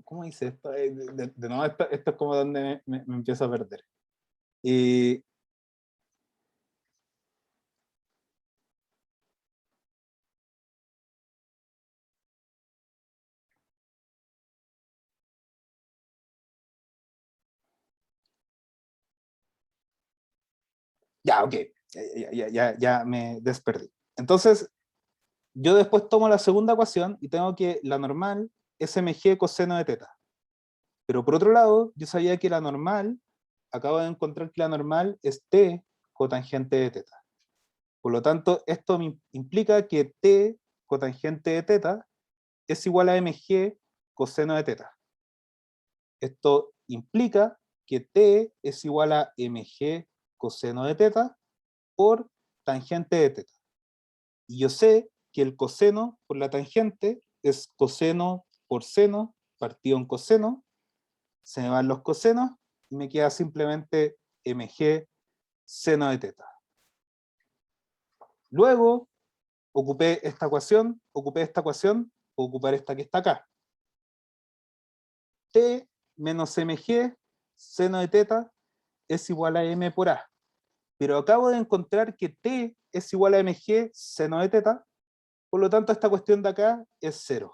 ¿cómo dice esto? De nuevo, esto es como donde me empiezo a perder. Ya, ok, ya me desperdí. Entonces, yo después tomo la segunda ecuación y tengo que la normal es mg coseno de teta. Pero por otro lado, yo sabía que la normal, acabo de encontrar que la normal es t cotangente de teta. Por lo tanto, esto me implica que t cotangente de teta es igual a mg coseno de teta. Esto implica que t es igual a mg coseno de teta por tangente de teta. Y yo sé que el coseno por la tangente es coseno por seno partido en coseno, se me van los cosenos y me queda simplemente mg seno de teta. Luego ocupé esta ecuación, puedo ocupar esta que está acá. T menos mg seno de teta es igual a m por a. Pero acabo de encontrar que t es igual a mg seno de teta, por lo tanto esta cuestión de acá es 0.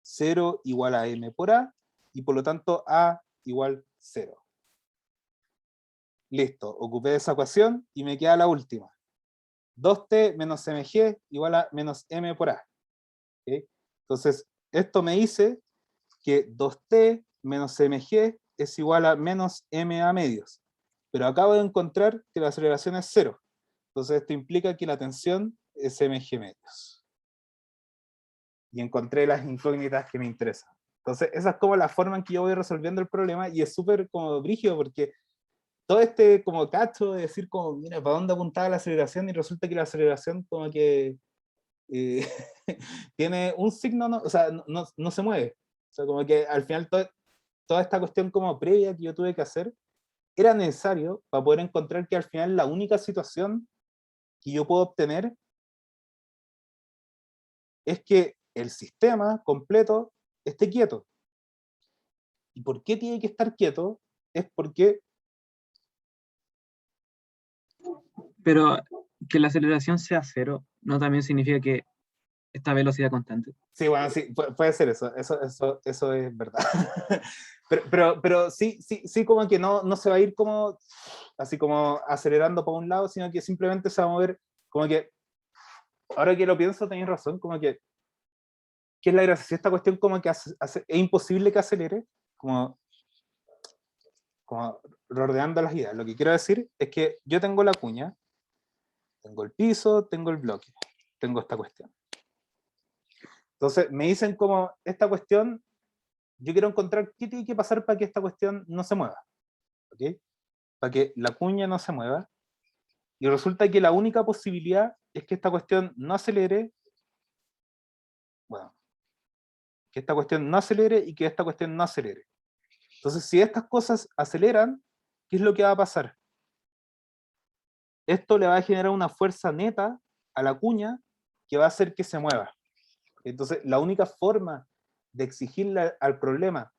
0 igual a m por a, y por lo tanto a igual 0. Listo, ocupé esa ecuación y me queda la última. 2t menos mg igual a menos m por a. ¿Okay? Entonces, esto me dice que 2t menos mg es igual a menos m a medios. Pero acabo de encontrar que la aceleración es 0. Entonces, esto implica que la tensión es mg medios. Y encontré las incógnitas que me interesan. Entonces, esa es como la forma en que yo voy resolviendo el problema, y es súper como brígido, porque todo este como cacho de decir como, mira, ¿para dónde apuntaba la aceleración? Y resulta que la aceleración como que eh, tiene un signo, no, o sea, no se mueve. O sea, como que al final todo toda esta cuestión como previa que yo tuve que hacer, era necesario para poder encontrar que al final la única situación que yo puedo obtener es que el sistema completo esté quieto. ¿Y por qué tiene que estar quieto? Es porque, Pero que la aceleración sea cero, no también significa que esta velocidad constante. sí, bueno, sí, puede ser eso es verdad. Pero sí, como que no se va a ir como, así como acelerando para un lado, sino que simplemente se va a mover, como que, ahora que lo pienso, tenéis razón, como que, ¿qué es la gracia? Si esta cuestión como que es imposible que acelere, como rodeando las ideas. Lo que quiero decir es que yo tengo la cuña, tengo el piso, tengo el bloque, tengo esta cuestión. Entonces me dicen como, esta cuestión, yo quiero encontrar qué tiene que pasar para que esta cuestión no se mueva, ¿ok? Para que la cuña no se mueva, y resulta que la única posibilidad es que esta cuestión no acelere, bueno, que esta cuestión no acelere y que esta cuestión no acelere. Entonces, si estas cosas aceleran, ¿qué es lo que va a pasar? Esto le va a generar una fuerza neta a la cuña que va a hacer que se mueva. Entonces, la única forma de exigirle al problema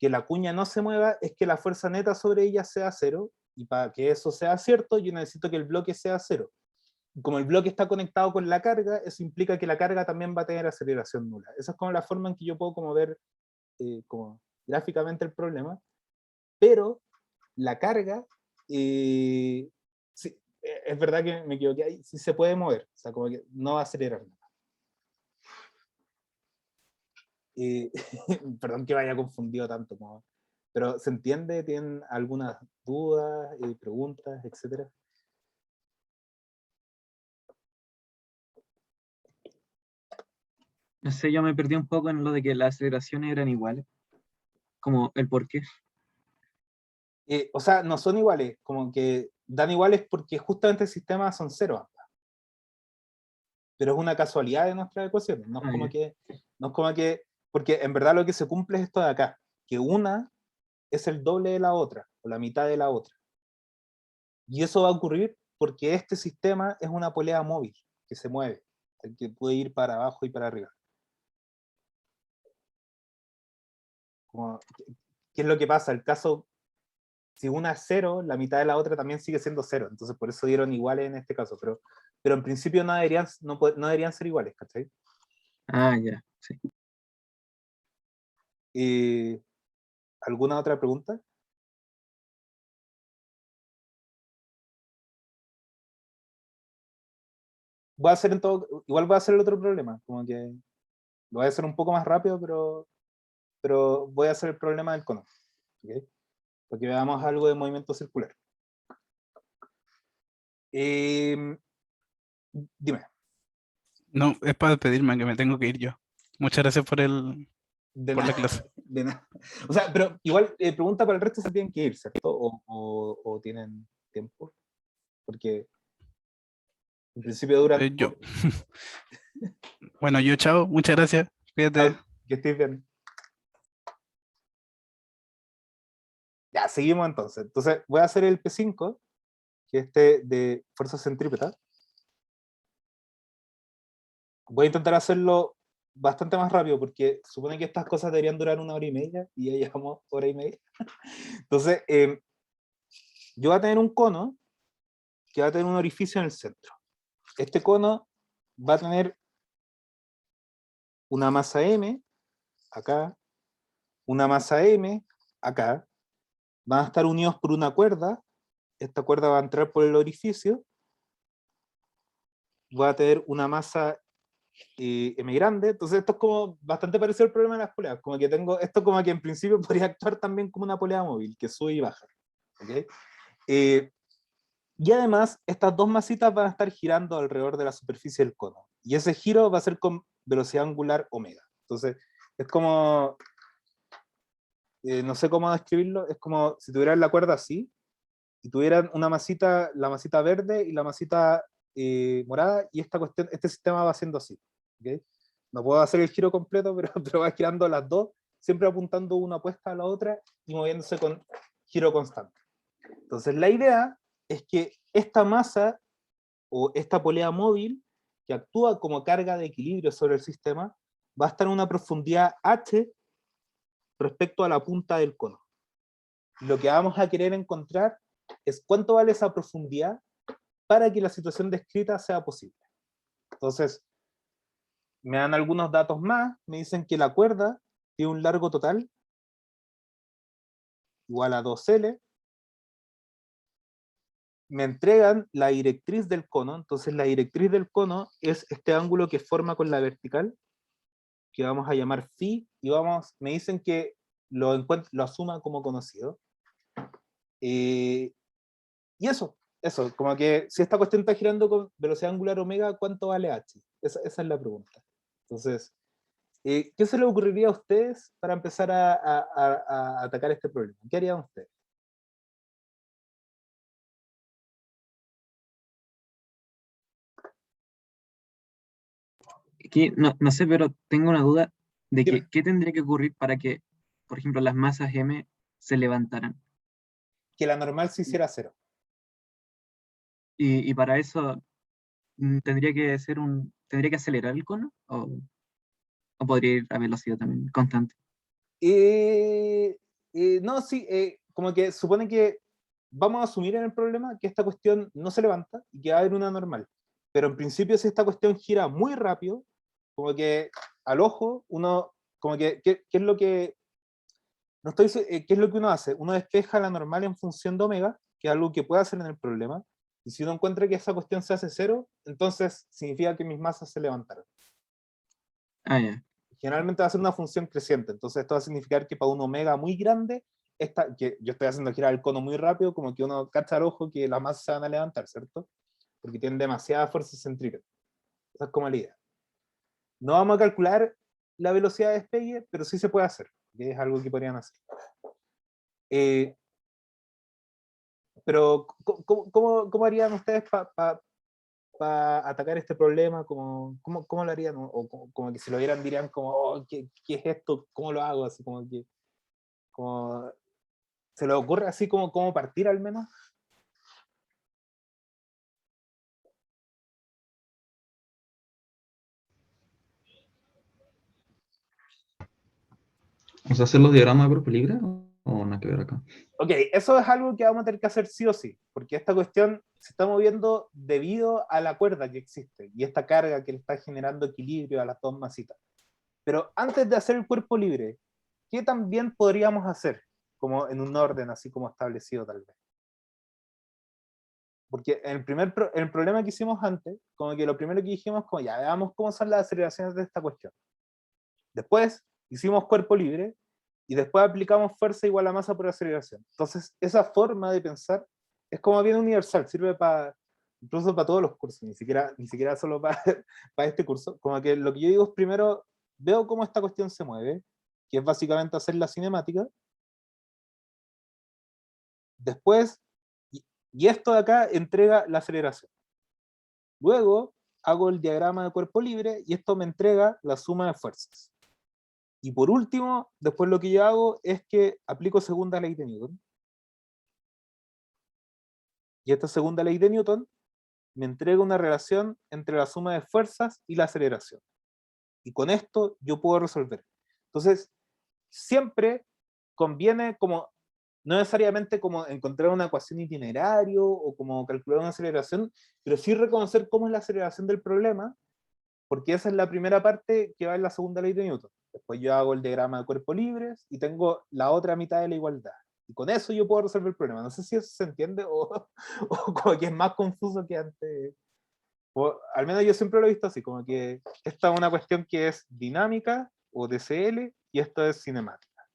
que la cuña no se mueva es que la fuerza neta sobre ella sea cero, y para que eso sea cierto, yo necesito que el bloque sea cero. Como el bloque está conectado con la carga, eso implica que la carga también va a tener aceleración nula. Esa es como la forma en que yo puedo como ver como gráficamente el problema, pero la carga, sí, es verdad que me equivoqué ahí, sí se puede mover, o sea, como que no va a acelerar nada. Perdón que vaya confundido tanto, pero ¿se entiende? ¿Tienen algunas dudas, preguntas, etcétera? No sé, yo me perdí un poco en lo de que las aceleraciones eran iguales, como el por qué. O sea, no son iguales, como que dan iguales porque justamente el sistema son cero, pero es una casualidad de nuestras ecuaciones, no es Ah, como ya. que, porque en verdad lo que se cumple es esto de acá, que una es el doble de la otra, o la mitad de la otra. Y eso va a ocurrir porque este sistema es una polea móvil, que se mueve, que puede ir para abajo y para arriba. Como, ¿qué es lo que pasa? El caso, si una es cero, la mitad de la otra también sigue siendo cero, entonces por eso dieron iguales en este caso, pero en principio no deberían ser iguales, ¿cachai? Ah, ya, sí. ¿Alguna otra pregunta? Voy a hacer igual voy a hacer el otro problema, como que lo voy a hacer un poco más rápido, pero voy a hacer el problema del cono, ¿ok? Para que veamos algo de movimiento circular. Dime. No, es para despedirme, que me tengo que ir yo. Muchas gracias De por la nada, clase. de nada. O sea, pero igual pregunta para el resto, se tienen que ir, ¿cierto? O tienen tiempo, porque en principio duran. Yo. Bueno, yo chao, muchas gracias. Cuídate. Que estés bien. Ya, seguimos entonces. Entonces voy a hacer el P5, que es este de fuerza centrípeta. Voy a intentar hacerlo bastante más rápido, porque supone que estas cosas deberían durar 1 hora y media, y ya llevamos 1 hora y media. Entonces, yo voy a tener un cono que va a tener un orificio en el centro. Este cono va a tener una masa M acá, una masa M acá, van a estar unidos por una cuerda, esta cuerda va a entrar por el orificio, va a tener una masa M grande, entonces esto es como bastante parecido al problema de las poleas, como que tengo esto como que en principio podría actuar también como una polea móvil, que sube y baja, ¿okay? Y además, estas dos masitas van a estar girando alrededor de la superficie del cono, y ese giro va a ser con velocidad angular omega. Entonces, es como, no sé cómo describirlo, es como si tuvieran la cuerda así, y tuvieran una masita, la masita verde y la masita morada, y esta cuestión, este sistema va siendo así, ¿okay? No puedo hacer el giro completo, pero va girando las dos siempre apuntando una opuesta a la otra y moviéndose con giro constante. Entonces la idea es que esta masa o esta polea móvil que actúa como carga de equilibrio sobre el sistema va a estar en una profundidad h respecto a la punta del cono. Lo que vamos a querer encontrar es cuánto vale esa profundidad para que la situación descrita sea posible. Entonces, me dan algunos datos más, me dicen que la cuerda tiene un largo total igual a 2L, me entregan la directriz del cono, entonces la directriz del cono es este ángulo que forma con la vertical, que vamos a llamar phi, y me dicen que lo asuma como conocido. Y eso, como que si esta cuestión está girando con velocidad angular omega, ¿cuánto vale h? Esa es la pregunta. Entonces, ¿qué se le ocurriría a ustedes para empezar a atacar este problema? ¿Qué harían ustedes? Aquí, no sé, pero tengo una duda de Dime. qué tendría que ocurrir para que, por ejemplo, las masas M se levantaran. Que la normal se hiciera cero. Y para eso tendría que acelerar el cono o podría ir a velocidad también constante. No, sí, como que supone que vamos a asumir en el problema que esta cuestión no se levanta y que va a haber una normal. Pero en principio, si esta cuestión gira muy rápido, como que al ojo, uno, como que, ¿qué es lo que, no estoy, qué es lo que uno hace? Uno despeja la normal en función de omega, que es algo que puede hacer en el problema, y si uno encuentra que esa cuestión se hace cero, entonces significa que mis masas se levantaron. Ah, ya. Generalmente va a ser una función creciente, entonces esto va a significar que para un omega muy grande, que yo estoy haciendo girar el cono muy rápido, como que uno cacha al ojo que las masas se van a levantar, ¿cierto? Porque tienen demasiada fuerza centrípeta. Esa es como la idea. No vamos a calcular la velocidad de despegue, pero sí se puede hacer, que es algo que podrían hacer. Pero, ¿cómo harían ustedes para atacar este problema? ¿Cómo lo harían? O como que si lo vieran dirían como, oh, ¿qué es esto? ¿Cómo lo hago? Así como que, como, ¿se les ocurre así como cómo partir al menos? O sea, hacer los diagramas de cuerpo libre o nada que ver acá. Ok, eso es algo que vamos a tener que hacer sí o sí, porque esta cuestión se está moviendo debido a la cuerda que existe y esta carga que le está generando equilibrio a las dos masitas. Pero antes de hacer el cuerpo libre, ¿qué también podríamos hacer? Como en un orden así como establecido tal vez. Porque el problema que hicimos antes, como que lo primero que dijimos, como ya veamos cómo son las aceleraciones de esta cuestión. Después hicimos cuerpo libre y después aplicamos fuerza igual a masa por aceleración. Entonces, esa forma de pensar es como bien universal, sirve incluso para todos los cursos, ni siquiera solo para este curso. Como que lo que yo digo es primero, veo cómo esta cuestión se mueve, que es básicamente hacer la cinemática. Después, y esto de acá entrega la aceleración. Luego, hago el diagrama de cuerpo libre y esto me entrega la suma de fuerzas. Y por último, después lo que yo hago es que aplico segunda ley de Newton. Y esta segunda ley de Newton me entrega una relación entre la suma de fuerzas y la aceleración. Y con esto yo puedo resolver. Entonces, siempre conviene como, no necesariamente como encontrar una ecuación itinerario o como calcular una aceleración, pero sí reconocer cómo es la aceleración del problema, porque esa es la primera parte que va en la segunda ley de Newton. Después yo hago el diagrama de cuerpos libres y tengo la otra mitad de la igualdad. Y con eso yo puedo resolver el problema. No sé si eso se entiende o como que es más confuso que antes. O, al menos yo siempre lo he visto así, como que esta es una cuestión que es dinámica o DCL y esto es cinemática.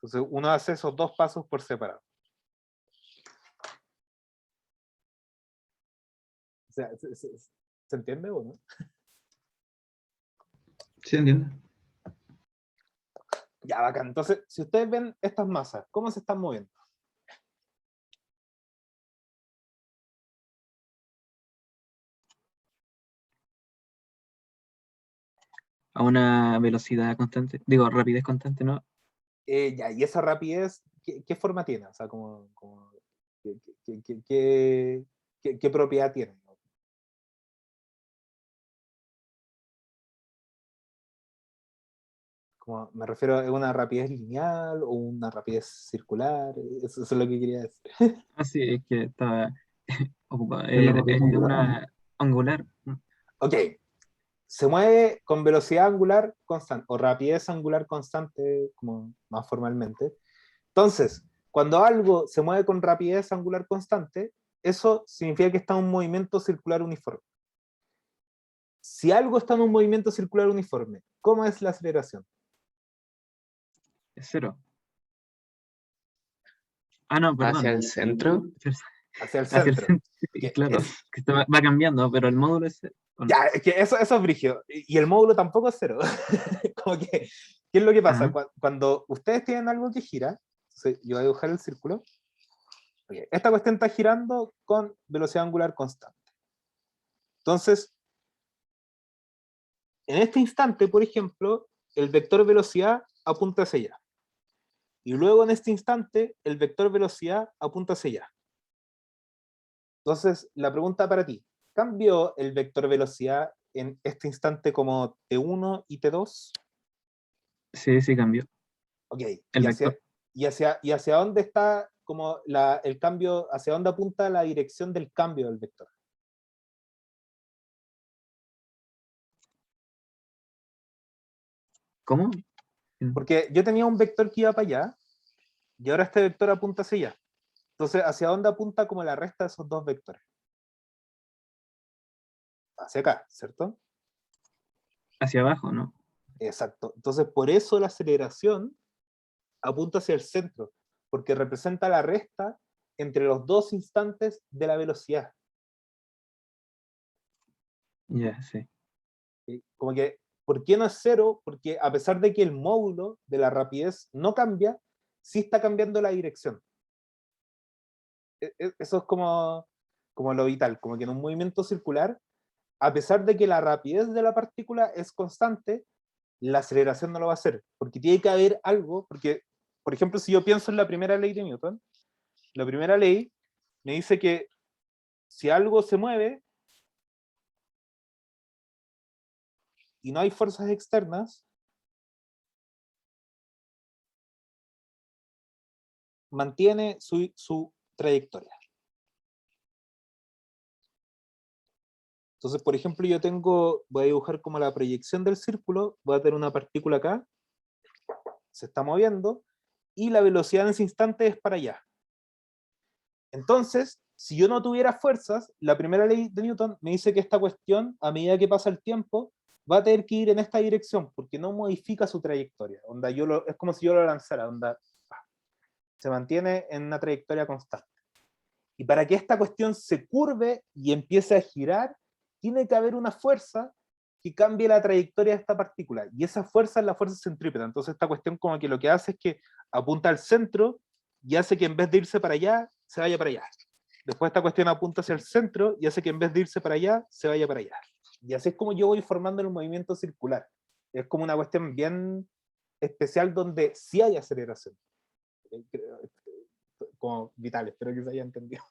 Entonces uno hace esos dos pasos por separado. O sea, ¿se entiende o no? ¿Sí entiendes? Ya, bacán. Entonces, si ustedes ven estas masas, ¿cómo se están moviendo? A una velocidad constante, digo, rapidez constante, ¿no? Ya, y esa rapidez, ¿qué forma tiene? O sea, ¿qué propiedad tiene? Como, me refiero a una rapidez lineal o una rapidez circular, eso es lo que quería decir. Así es que estaba ocupado. Es la rapidez Es angular, ¿no? una angular. Ok, se mueve con velocidad angular constante o rapidez angular constante, como más formalmente. Entonces, cuando algo se mueve con rapidez angular constante, eso significa que está en un movimiento circular uniforme. Si algo está en un movimiento circular uniforme, ¿cómo es la aceleración? Es cero. Ah, no, perdón. Hacia el centro. Hacia el Hacia el centro. centro. Que Claro, es- que va cambiando, pero el módulo es cero. ya, es que eso es brígido. Y el módulo tampoco es cero. Como que, ¿qué es lo que pasa? Ajá. Cuando ustedes tienen algo que gira, yo voy a dibujar el círculo. Okay, esta cuestión está girando con velocidad angular constante. Entonces, en este instante, por ejemplo, el vector velocidad apunta hacia allá. Y luego en este instante, el vector velocidad apunta hacia allá. Entonces, la pregunta para ti, ¿cambió el vector velocidad en este instante como T1 y T2? Sí, sí cambió. Ok, El vector. y hacia dónde está como el cambio, hacia dónde apunta la dirección del cambio del vector? ¿Cómo? Porque yo tenía un vector que iba para allá, y ahora este vector apunta hacia allá. Entonces, ¿hacia dónde apunta como la resta de esos dos vectores? Hacia acá, ¿cierto? Hacia abajo, ¿no? Exacto. Entonces, por eso la aceleración apunta hacia el centro, porque representa la resta entre los dos instantes de la velocidad. Ya, sí. ¿Sí? Como que, ¿por qué no es cero? Porque a pesar de que el módulo de la rapidez no cambia, sí está cambiando la dirección. Eso es como lo vital, como que en un movimiento circular, a pesar de que la rapidez de la partícula es constante, la aceleración no lo va a hacer, porque tiene que haber algo, porque, por ejemplo, si yo pienso en la primera ley de Newton, la primera ley me dice que si algo se mueve y no hay fuerzas externas, mantiene su trayectoria. Entonces, por ejemplo, voy a dibujar como la proyección del círculo, voy a tener una partícula acá, se está moviendo, y la velocidad en ese instante es para allá. Entonces, si yo no tuviera fuerzas, la primera ley de Newton me dice que esta cuestión, a medida que pasa el tiempo, va a tener que ir en esta dirección, porque no modifica su trayectoria. Onda, es como si yo lo lanzara, onda, se mantiene en una trayectoria constante. Y para que esta cuestión se curve y empiece a girar, tiene que haber una fuerza que cambie la trayectoria de esta partícula. Y esa fuerza es la fuerza centrípeta. Entonces esta cuestión como que lo que hace es que apunta al centro y hace que en vez de irse para allá, se vaya para allá. Después esta cuestión apunta hacia el centro y hace que en vez de irse para allá, se vaya para allá. Y así es como yo voy formando el movimiento circular. Es como una cuestión bien especial donde sí hay aceleración. Como vital, espero que se haya entendido.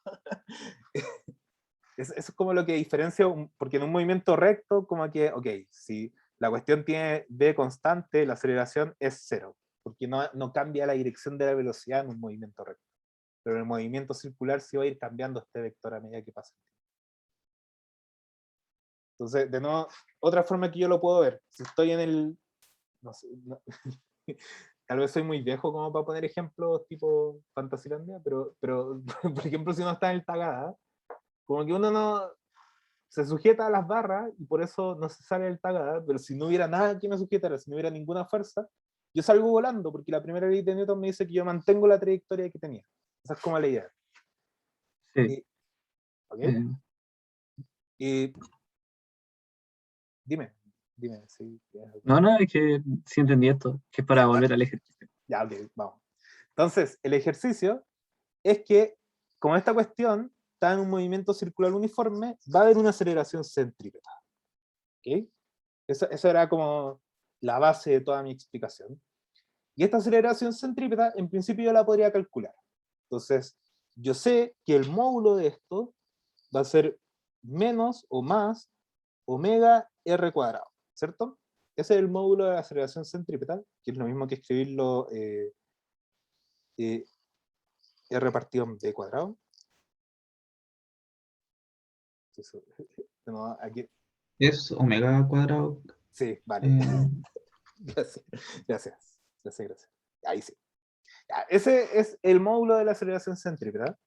Eso es como lo que diferencia, porque en un movimiento recto, como que, ok, si la cuestión tiene v constante, la aceleración es cero, porque no cambia la dirección de la velocidad en un movimiento recto. Pero en el movimiento circular sí va a ir cambiando este vector a medida que pasa. Entonces, de nuevo, otra forma que yo lo puedo ver, si estoy en el, no sé, tal vez soy muy viejo como para poner ejemplos tipo Fantasilandia, pero por ejemplo, si uno está en el Tagada, como que uno no se sujeta a las barras y por eso no se sale del Tagada, pero si no hubiera nada que me sujetara, si no hubiera ninguna fuerza, yo salgo volando, porque la primera ley de Newton me dice que yo mantengo la trayectoria que tenía. Esa es como la idea. Sí. ¿Okay? Y dime, sí. No, no, es que sí entendí esto, que es para volver al ejercicio. Ya, ok, vamos. Entonces, el ejercicio es que, como esta cuestión está en un movimiento circular uniforme, va a haber una aceleración centrípeta. ¿Okay? Eso era como la base de toda mi explicación. Y esta aceleración centrípeta, en principio yo la podría calcular. Entonces, yo sé que el módulo de esto va a ser menos o más omega r cuadrado, ¿cierto? Ese es el módulo de la aceleración centrípeta, que es lo mismo que escribirlo r partido en b cuadrado. Entonces, no, aquí, Es omega cuadrado. sí, vale. Gracias, gracias, gracias, gracias. Ahí sí. Ya, ese es el módulo de la aceleración centrípeta.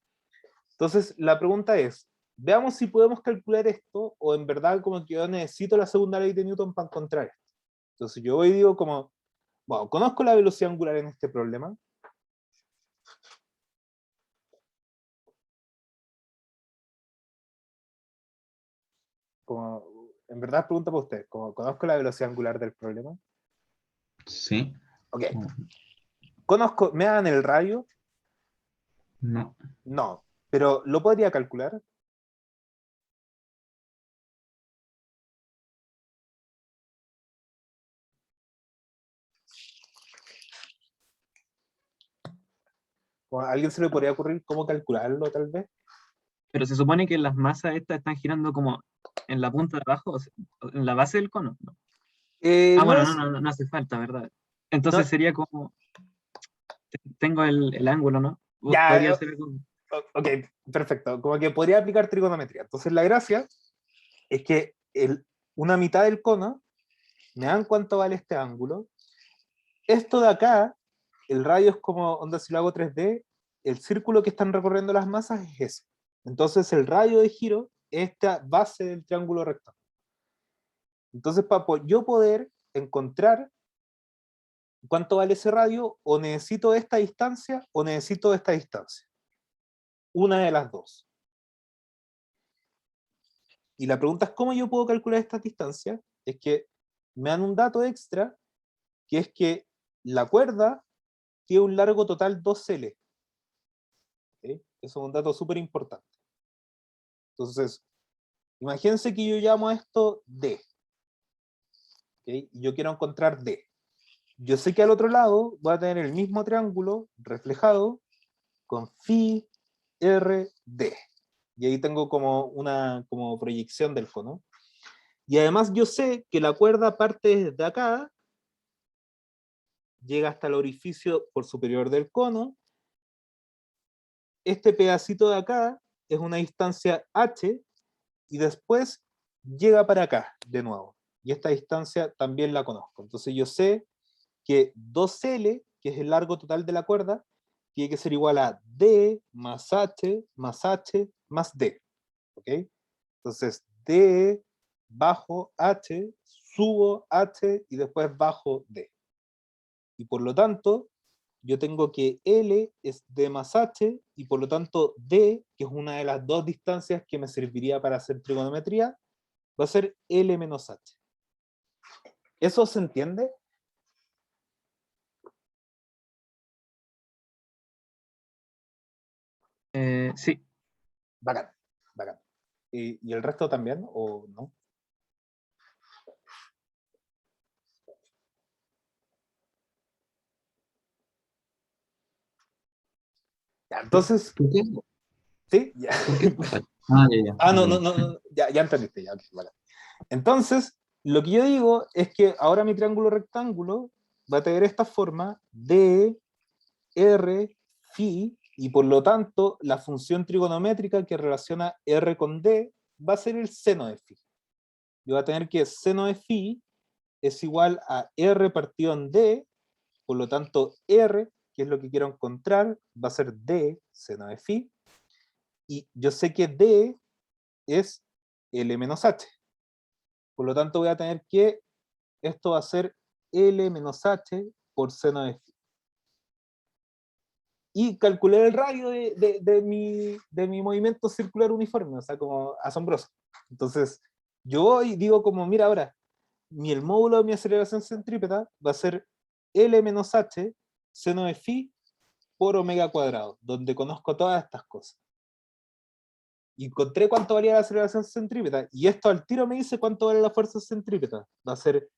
Entonces, la pregunta es, veamos si podemos calcular esto, o en verdad como que yo necesito la segunda ley de Newton para encontrar esto. Entonces yo hoy digo como, bueno, conozco la velocidad angular en este problema. Como, en verdad pregunta para usted, como, ¿conozco la velocidad angular del problema? Sí. Ok. ¿Conozco, me dan el radio? No. No, pero ¿lo podría calcular? ¿O a alguien se le podría ocurrir cómo calcularlo tal vez? Pero se supone que las masas estas están girando como en la punta de abajo, o sea, en la base del cono, ¿no? No Bueno, es, no hace falta, ¿verdad? no, Entonces sería como, tengo el ángulo, ¿no? Podría ya, ser algo. ok, perfecto. Como que podría aplicar trigonometría. Entonces la gracia es que una mitad del cono, me dan cuánto vale este ángulo. Esto de acá, el radio es como, onda si lo hago 3D, el círculo que están recorriendo las masas es ese. Entonces el radio de giro es esta base del triángulo rectángulo. Entonces para yo poder encontrar cuánto vale ese radio, o necesito esta distancia o necesito esta distancia. Una de las dos. Y la pregunta es cómo yo puedo calcular esta distancia. Es que me dan un dato extra, que es que la cuerda tiene un largo total 2L. ¿Okay? Eso es un dato súper importante. Entonces, imagínense que yo llamo a esto D. ¿Okay? Y yo quiero encontrar D. Yo sé que al otro lado voy a tener el mismo triángulo reflejado con phi r d. Y ahí tengo como una como proyección del cono. Y además yo sé que la cuerda parte desde acá, llega hasta el orificio por superior del cono. Este pedacito de acá es una distancia h, y después llega para acá de nuevo. Y esta distancia también la conozco. Entonces yo sé que 2L, que es el largo total de la cuerda, tiene que ser igual a D más H más H más D. ¿Ok? Entonces D bajo H, subo H y después bajo D. Y por lo tanto, yo tengo que L es D más H, y por lo tanto D, que es una de las dos distancias que me serviría para hacer trigonometría, va a ser L menos H. ¿Eso se entiende? Sí, Bacán, bacán. ¿Y el resto también o no? Ya, entonces, ¿Por qué? sí, ya. ¿Por qué? Ah, ya, ya. Ah, no, no, Ok. no, ya entendiste, ya, ok, vale. Entonces, lo que yo digo es que ahora mi triángulo rectángulo va a tener esta forma D, R, phi, y por lo tanto la función trigonométrica que relaciona R con D va a ser el seno de phi. Yo voy a tener que seno de phi es igual a R partido en D, por lo tanto R, que es lo que quiero encontrar, va a ser D seno de phi, y yo sé que D es L menos H. Por lo tanto voy a tener que, esto va a ser L menos H por seno de phi. Y calculé el radio de mi movimiento circular uniforme, o sea, como asombroso. Entonces, yo voy y digo como, mira ahora, el módulo de mi aceleración centrípeta va a ser L menos H seno de phi por omega cuadrado, donde conozco todas estas cosas. Y encontré cuánto valía la aceleración centrípeta, y esto al tiro me dice cuánto vale la fuerza centrípeta. Va a ser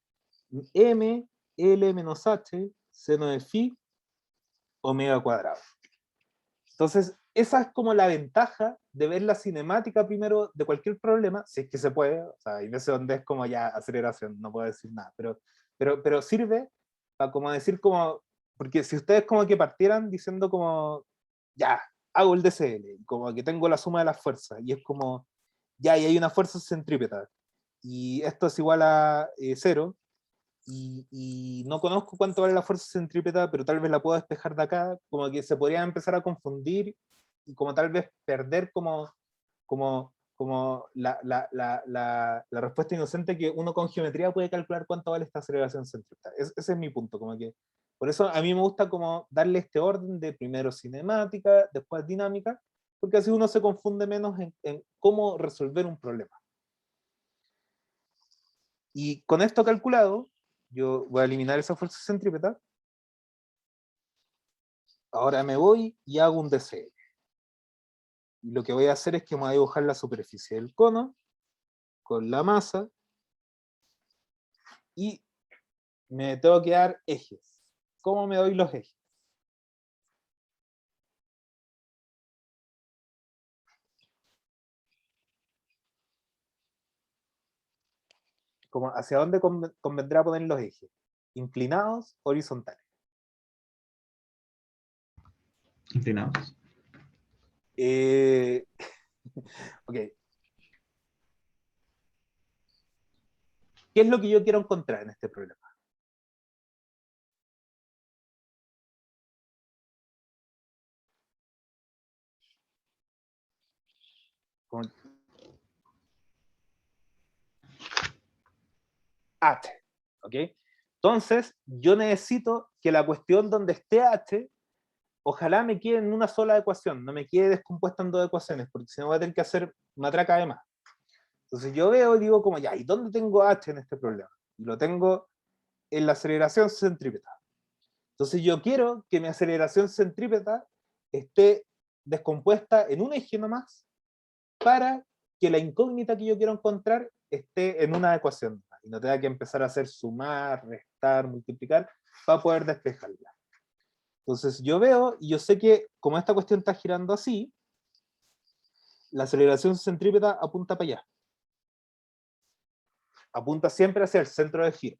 m L menos H seno de phi, omega cuadrado. Entonces, esa es como la ventaja de ver la cinemática primero de cualquier problema, si es que se puede. O sea, hay veces donde es como ya aceleración, no puedo decir nada, pero sirve para como decir como, porque si ustedes como que partieran diciendo como, ya, hago el DCL, como que tengo la suma de las fuerzas, y es como, ya, y hay una fuerza centrípeta, y esto es igual a 0, y no conozco cuánto vale la fuerza centrípeta, pero tal vez la puedo despejar de acá, como que se podría empezar a confundir, y como tal vez perder como la respuesta inocente que uno con geometría puede calcular cuánto vale esta aceleración centrípeta. Ese es mi punto, como que por eso a mí me gusta como darle este orden de primero cinemática, después dinámica, porque así uno se confunde menos en cómo resolver un problema. Y con esto calculado, yo voy a eliminar esa fuerza centrípeta. Ahora me voy y hago un DCL. Y lo que voy a hacer es que me voy a dibujar la superficie del cono con la masa y me tengo que dar ejes. ¿Cómo me doy los ejes? Como ¿hacia dónde convendrá poner los ejes? ¿Inclinados o horizontales? Inclinados. Ok. ¿Qué es lo que yo quiero encontrar en este problema? Con H, ¿ok? Entonces, yo necesito que la cuestión donde esté H, ojalá me quede en una sola ecuación, no me quede descompuesta en dos ecuaciones, porque si no voy a tener que hacer matraca de más. Entonces yo veo y digo como, ya, ¿y dónde tengo H en este problema? Y lo tengo en la aceleración centrípeta. Entonces yo quiero que mi aceleración centrípeta esté descompuesta en un eje nomás, para que la incógnita que yo quiero encontrar esté en una ecuación y no tenga que empezar a hacer sumar, restar, multiplicar para poder despejarla. Entonces yo veo y yo sé que como esta cuestión está girando así, la aceleración centrípeta apunta para allá. Apunta siempre hacia el centro de giro.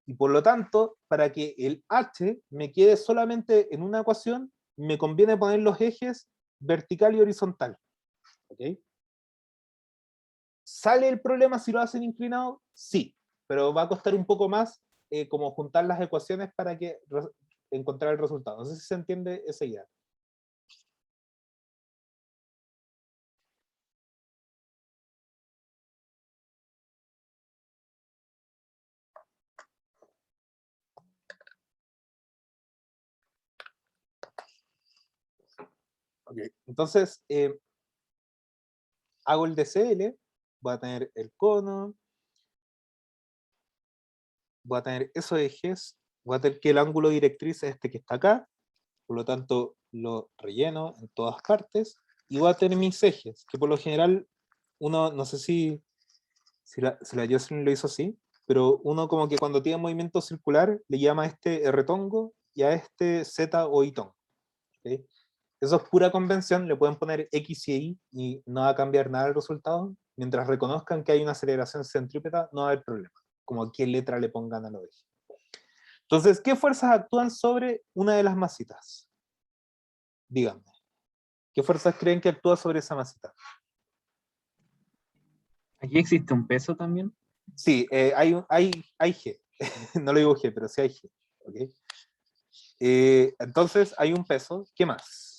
Y por lo tanto, para que el H me quede solamente en una ecuación, me conviene poner los ejes vertical y horizontal. ¿Okay? ¿Sale el problema si lo hacen inclinado? Sí, pero va a costar un poco más como juntar las ecuaciones para que encontrar el resultado. No sé si se entiende esa idea. Okay. Entonces, hago el DCL, voy a tener el cono, voy a tener esos ejes, voy a tener que el ángulo directriz es este que está acá, por lo tanto lo relleno en todas partes, y voy a tener mis ejes, que por lo general, uno, no sé si la Jocelyn lo hizo así, pero uno como que cuando tiene movimiento circular, le llama a este R-tongo y a este Z o Y-tongo. ¿Okay? Eso es pura convención, le pueden poner X y Y y no va a cambiar nada el resultado. Mientras reconozcan que hay una aceleración centrípeta, no va a haber problema, como qué letra le pongan a lo eje. Entonces, ¿qué fuerzas actúan sobre una de las masitas? Díganme. ¿Qué fuerzas creen que actúa sobre esa masita? Aquí existe un peso también. Sí, hay G. No lo digo G, pero sí hay G. ¿Okay? Entonces, hay un peso. ¿Qué más?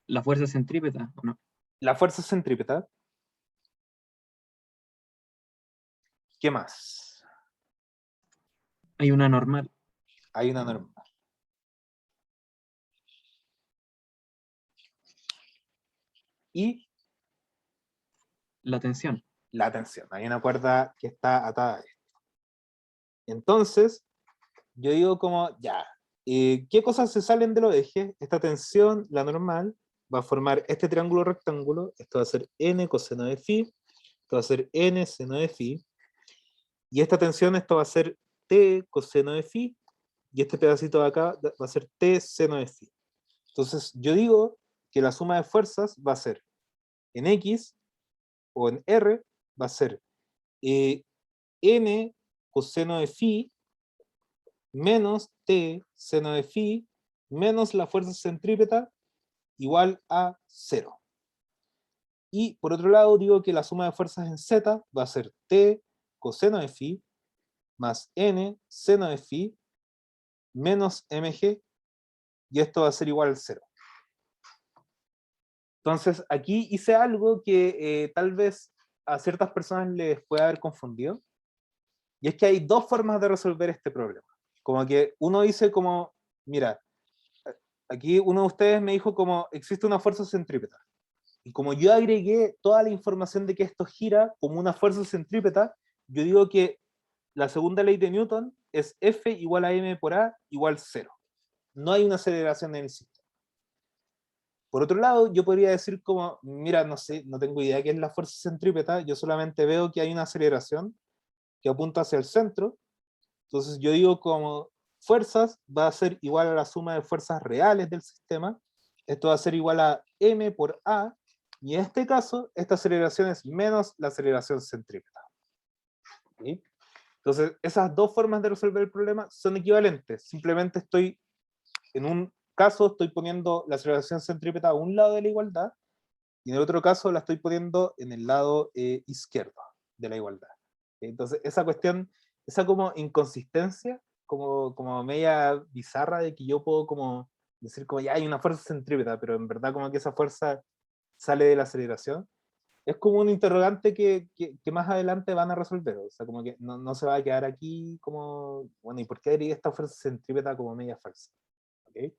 La fuerza centrípeta, ¿o no? La fuerza centrípeta. ¿Qué más? Hay una normal. Hay una normal. Y La tensión. la tensión. Hay una cuerda que está atada a esto. Entonces, yo digo como, ya, ¿qué cosas se salen de los ejes? Esta tensión, la normal, va a formar este triángulo rectángulo. Esto va a ser n coseno de phi. esto va a ser n seno de phi, y esta tensión, esto va a ser t coseno de phi, y este pedacito de acá va a ser t seno de phi. Entonces yo digo que la suma de fuerzas va a ser en x o en r, va a ser n coseno de phi menos t seno de phi menos la fuerza centrípeta igual a 0. Y por otro lado digo que la suma de fuerzas en z va a ser t coseno de phi más n seno de phi menos mg, y esto va a ser igual al 0. Entonces aquí hice algo que tal vez a ciertas personas les puede haber confundido, y es que hay dos formas de resolver este problema. Como que uno dice como, mira, aquí uno de ustedes me dijo como existe una fuerza centrípeta, y como yo agregué toda la información de que esto gira como una fuerza centrípeta, yo digo que la segunda ley de Newton es F igual a m por a igual 0. No hay una aceleración en el sistema. Por otro lado, yo podría decir como, mira, no sé, no tengo idea qué es la fuerza centrípeta, yo solamente veo que hay una aceleración que apunta hacia el centro, entonces yo digo como fuerzas va a ser igual a la suma de fuerzas reales del sistema, esto va a ser igual a m por a, y en este caso, esta aceleración es menos la aceleración centrípeta. ¿Sí? Entonces, esas dos formas de resolver el problema son equivalentes, simplemente estoy, en un caso estoy poniendo la aceleración centrípeta a un lado de la igualdad, y en el otro caso la estoy poniendo en el lado izquierdo de la igualdad. Entonces, esa cuestión, esa como inconsistencia, como media bizarra de que yo puedo como decir como ya hay una fuerza centrípeta, pero en verdad como que esa fuerza sale de la aceleración, es como un interrogante que más adelante van a resolver, o sea, como que no se va a quedar aquí como, bueno, ¿y por qué agregué esta fuerza centrípeta como media falsa? ¿Okay?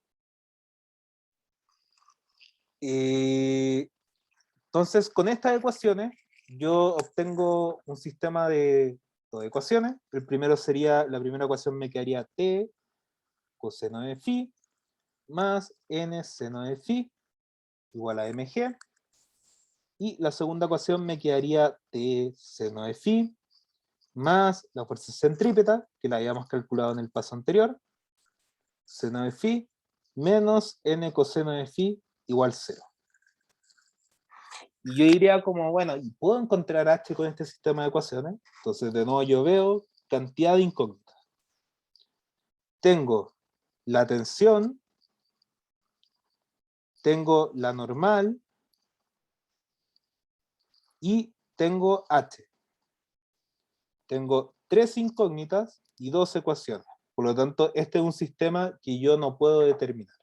Entonces, con estas ecuaciones, yo obtengo un sistema de dos ecuaciones. El primero sería, la primera ecuación me quedaría t coseno de phi más n seno de phi igual a mg. Y la segunda ecuación me quedaría t seno de phi más la fuerza centrípeta, que la habíamos calculado en el paso anterior, seno de phi menos n coseno de phi igual 0. Y yo diría como, bueno, ¿y puedo encontrar h con este sistema de ecuaciones? Entonces, de nuevo yo veo cantidad de incógnitas. Tengo la tensión, tengo la normal, y tengo h. Tengo 3 incógnitas y 2 ecuaciones. Por lo tanto, este es un sistema que yo no puedo determinar.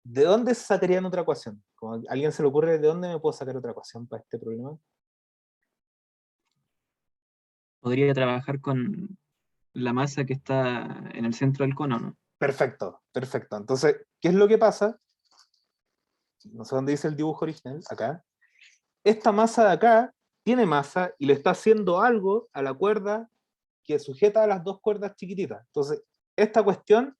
¿De dónde sacarían otra ecuación? Como a alguien se le ocurre, ¿de dónde me puedo sacar otra ecuación para este problema? Podría trabajar con la masa que está en el centro del cono, ¿no? Perfecto, perfecto. Entonces, ¿qué es lo que pasa? No sé dónde dice el dibujo original, acá. Esta masa de acá tiene masa y le está haciendo algo a la cuerda que sujeta a las dos cuerdas chiquititas. Entonces, esta cuestión,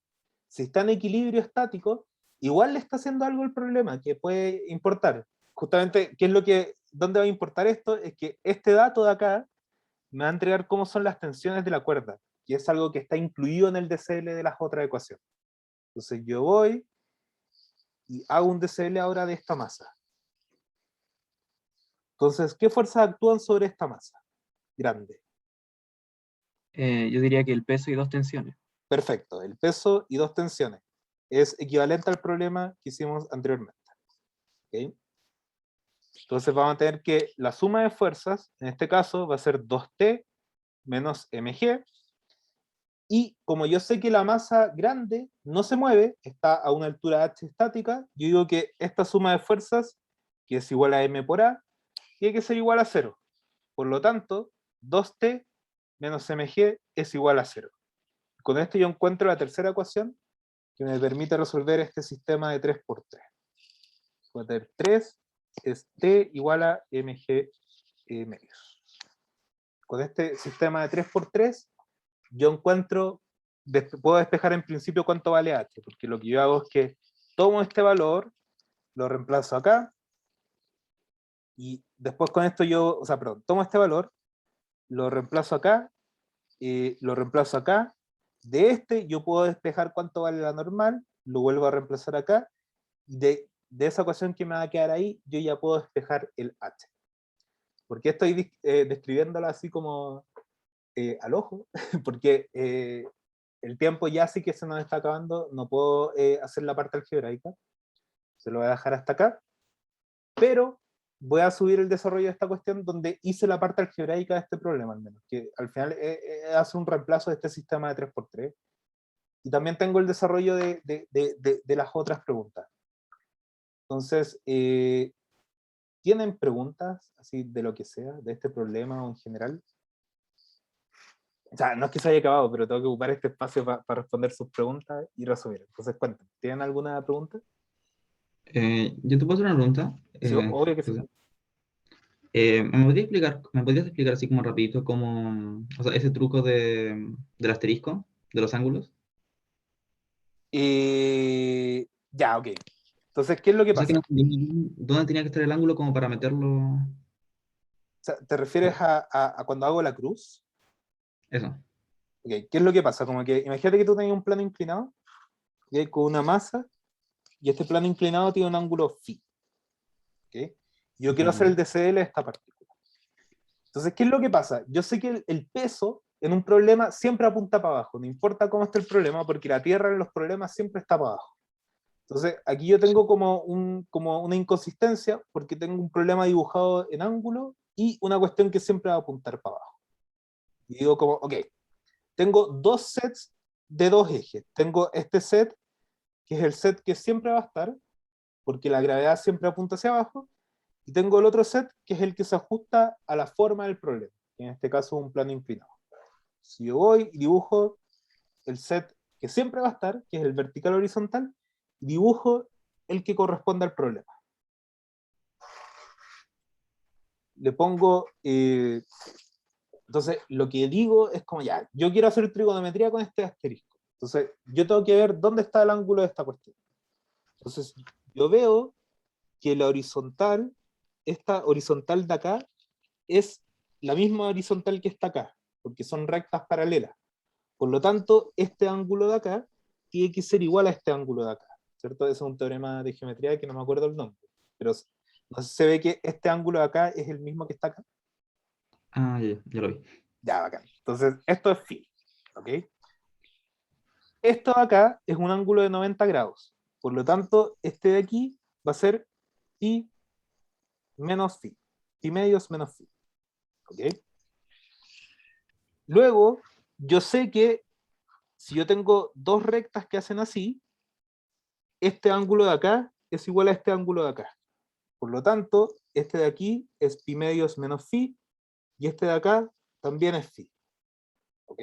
si está en equilibrio estático, igual le está haciendo algo al problema que puede importar. Justamente, ¿qué es lo que, dónde va a importar esto? Es que este dato de acá me va a entregar cómo son las tensiones de la cuerda, y es algo que está incluido en el DCL de las otras ecuaciones. Entonces yo voy y hago un DCL ahora de esta masa. Entonces, ¿qué fuerzas actúan sobre esta masa grande? Yo diría que el peso y dos tensiones. Perfecto, el peso y dos tensiones. Es equivalente al problema que hicimos anteriormente. ¿Okay? Entonces vamos a tener que la suma de fuerzas, en este caso, va a ser 2T menos mg, y como yo sé que la masa grande no se mueve, está a una altura h estática, yo digo que esta suma de fuerzas, que es igual a m por a, tiene que ser igual a 0. Por lo tanto, 2t menos mg es igual a 0. Con esto yo encuentro la tercera ecuación que me permite resolver este sistema de 3×3. 3 es t igual a mg medios. Con este sistema de 3×3, yo encuentro, puedo despejar en principio cuánto vale h, porque lo que yo hago es que tomo este valor, lo reemplazo acá, Y después con esto yo, o sea, perdón, tomo este valor, lo reemplazo acá, lo reemplazo acá. De este yo puedo despejar cuánto vale la normal, lo vuelvo a reemplazar acá, y de esa ecuación que me va a quedar ahí, yo ya puedo despejar el h. ¿Por qué estoy describiéndola así como al ojo? Porque el tiempo ya sí que se nos está acabando, no puedo hacer la parte algebraica, se lo voy a dejar hasta acá, pero voy a subir el desarrollo de esta cuestión donde hice la parte algebraica de este problema, al menos, que al final hace un reemplazo de este sistema de 3×3, y también tengo el desarrollo de las otras preguntas. Entonces, ¿tienen preguntas así de lo que sea, de este problema o en general? O sea, no es que se haya acabado, pero tengo que ocupar este espacio para responder sus preguntas y resumir. Entonces, cuéntenme, ¿tienen alguna pregunta? Yo te puedo hacer una pregunta. Sí, obvio que sí. Me podrías explicar así como rapidito cómo, o sea, ese truco del asterisco, de los ángulos? Ya, ok. Entonces, ¿qué es lo que O sea, que pasa? no entendí muy bien dónde tenía que estar el ángulo como para meterlo. O sea, ¿te refieres a cuando hago la cruz? Eso. Ok, ¿qué es lo que pasa? Como que imagínate que tú tenías un plano inclinado, ¿ok? Con una masa, y este plano inclinado tiene un ángulo phi. ¿Ok? Yo quiero hacer el DCL de esta partícula. Entonces, ¿qué es lo que pasa? Yo sé que el peso en un problema siempre apunta para abajo, no importa cómo esté el problema, porque la Tierra en los problemas siempre está para abajo. Entonces, aquí yo tengo como una inconsistencia, porque tengo un problema dibujado en ángulo y una cuestión que siempre va a apuntar para abajo. Y digo como, ok, tengo dos sets de dos ejes. Tengo este set, que es el set que siempre va a estar, porque la gravedad siempre apunta hacia abajo, y tengo el otro set, que es el que se ajusta a la forma del problema, que en este caso es un plano inclinado. Si yo voy y dibujo el set que siempre va a estar, que es el vertical horizontal, dibujo el que corresponde al problema. Le pongo, entonces lo que digo es como ya, yo quiero hacer trigonometría con este asterisco. Entonces yo tengo que ver dónde está el ángulo de esta cuestión. Entonces yo veo que la horizontal, esta horizontal de acá, es la misma horizontal que está acá, porque son rectas paralelas. Por lo tanto, este ángulo de acá tiene que ser igual a este ángulo de acá, ¿cierto? Ese es un teorema de geometría que no me acuerdo el nombre, pero no sé si se ve que este ángulo de acá es el mismo que está acá. Ah, ya lo vi. Ya, bacán. Entonces, esto es phi, ¿ok? Esto de acá es un ángulo de 90 grados. Por lo tanto, este de aquí va a ser pi menos phi. Pi medios menos phi, ¿ok? Luego, yo sé que si yo tengo dos rectas que hacen así, este ángulo de acá es igual a este ángulo de acá. Por lo tanto, este de aquí es pi medios menos phi, y este de acá también es phi. ¿Ok?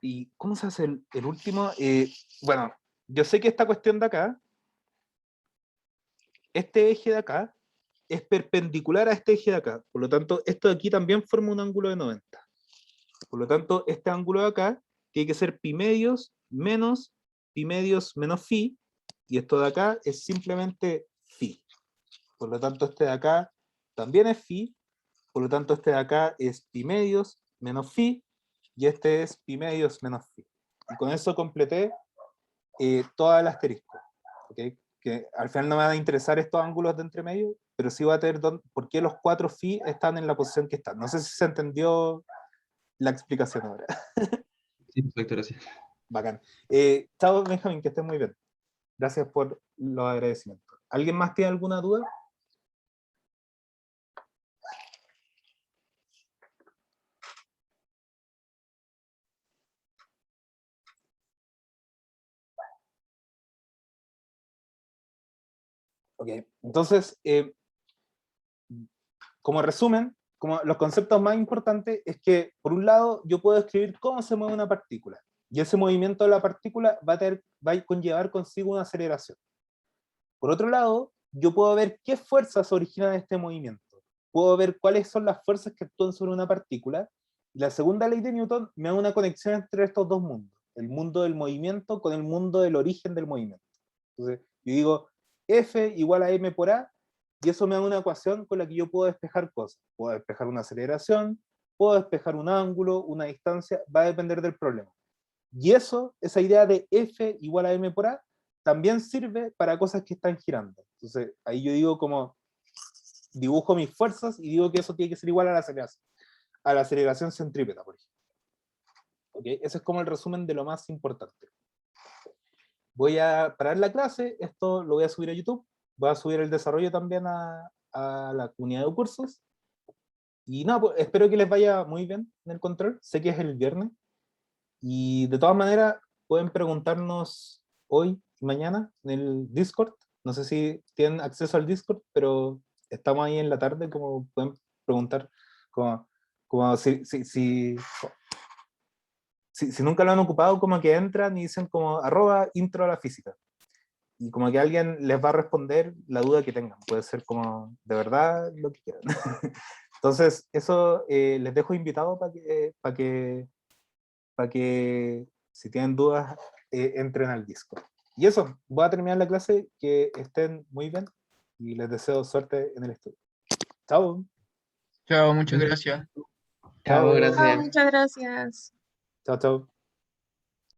¿Y cómo se hace el último? Bueno, yo sé que esta cuestión de acá, este eje de acá, es perpendicular a este eje de acá. Por lo tanto, esto de aquí también forma un ángulo de 90. Por lo tanto, este ángulo de acá tiene que ser pi medios menos phi, y esto de acá es simplemente phi. Por lo tanto, este de acá también es phi, por lo tanto, este de acá es pi medios menos phi, y este es pi medios menos phi. Y con eso completé todo el asterisco. ¿Okay? Que al final no me van a interesar estos ángulos de entre medio, pero sí va a tener por qué los 4 phi están en la posición que están. No sé si se entendió la explicación ahora. Sí, perfecto, gracias. Bacán. Chao, Benjamín, que estés muy bien. Gracias por los agradecimientos. ¿Alguien más tiene alguna duda? Ok, entonces, como resumen, como los conceptos más importantes es que, por un lado, yo puedo escribir cómo se mueve una partícula, y ese movimiento de la partícula va a conllevar consigo una aceleración. Por otro lado, yo puedo ver qué fuerzas originan este movimiento. Puedo ver cuáles son las fuerzas que actúan sobre una partícula, y la segunda ley de Newton me da una conexión entre estos dos mundos, el mundo del movimiento con el mundo del origen del movimiento. Entonces, yo digo, F igual a M por A, y eso me da una ecuación con la que yo puedo despejar cosas. Puedo despejar una aceleración, puedo despejar un ángulo, una distancia, va a depender del problema. Y eso, esa idea de F igual a M por A, también sirve para cosas que están girando. Entonces, ahí yo digo como, dibujo mis fuerzas y digo que eso tiene que ser igual a la aceleración centrípeta, por ejemplo. ¿Okay? Ese es como el resumen de lo más importante. Voy a parar la clase, esto lo voy a subir a YouTube, voy a subir el desarrollo también a la comunidad de cursos. Y nada, pues, espero que les vaya muy bien en el control, sé que es el viernes. Y de todas maneras, pueden preguntarnos hoy y mañana en el Discord. No sé si tienen acceso al Discord, pero estamos ahí en la tarde, como pueden preguntar, como si nunca lo han ocupado, como que entran y dicen como @intro a la física. Y como que alguien les va a responder la duda que tengan. Puede ser como de verdad lo que quieran. Entonces, eso les dejo invitado para que si tienen dudas, entren al Discord. Y eso, voy a terminar la clase, que estén muy bien y les deseo suerte en el estudio. Chao. Chao, muchas gracias. Chao, Chao. gracias. Muchas gracias. Chao, chao.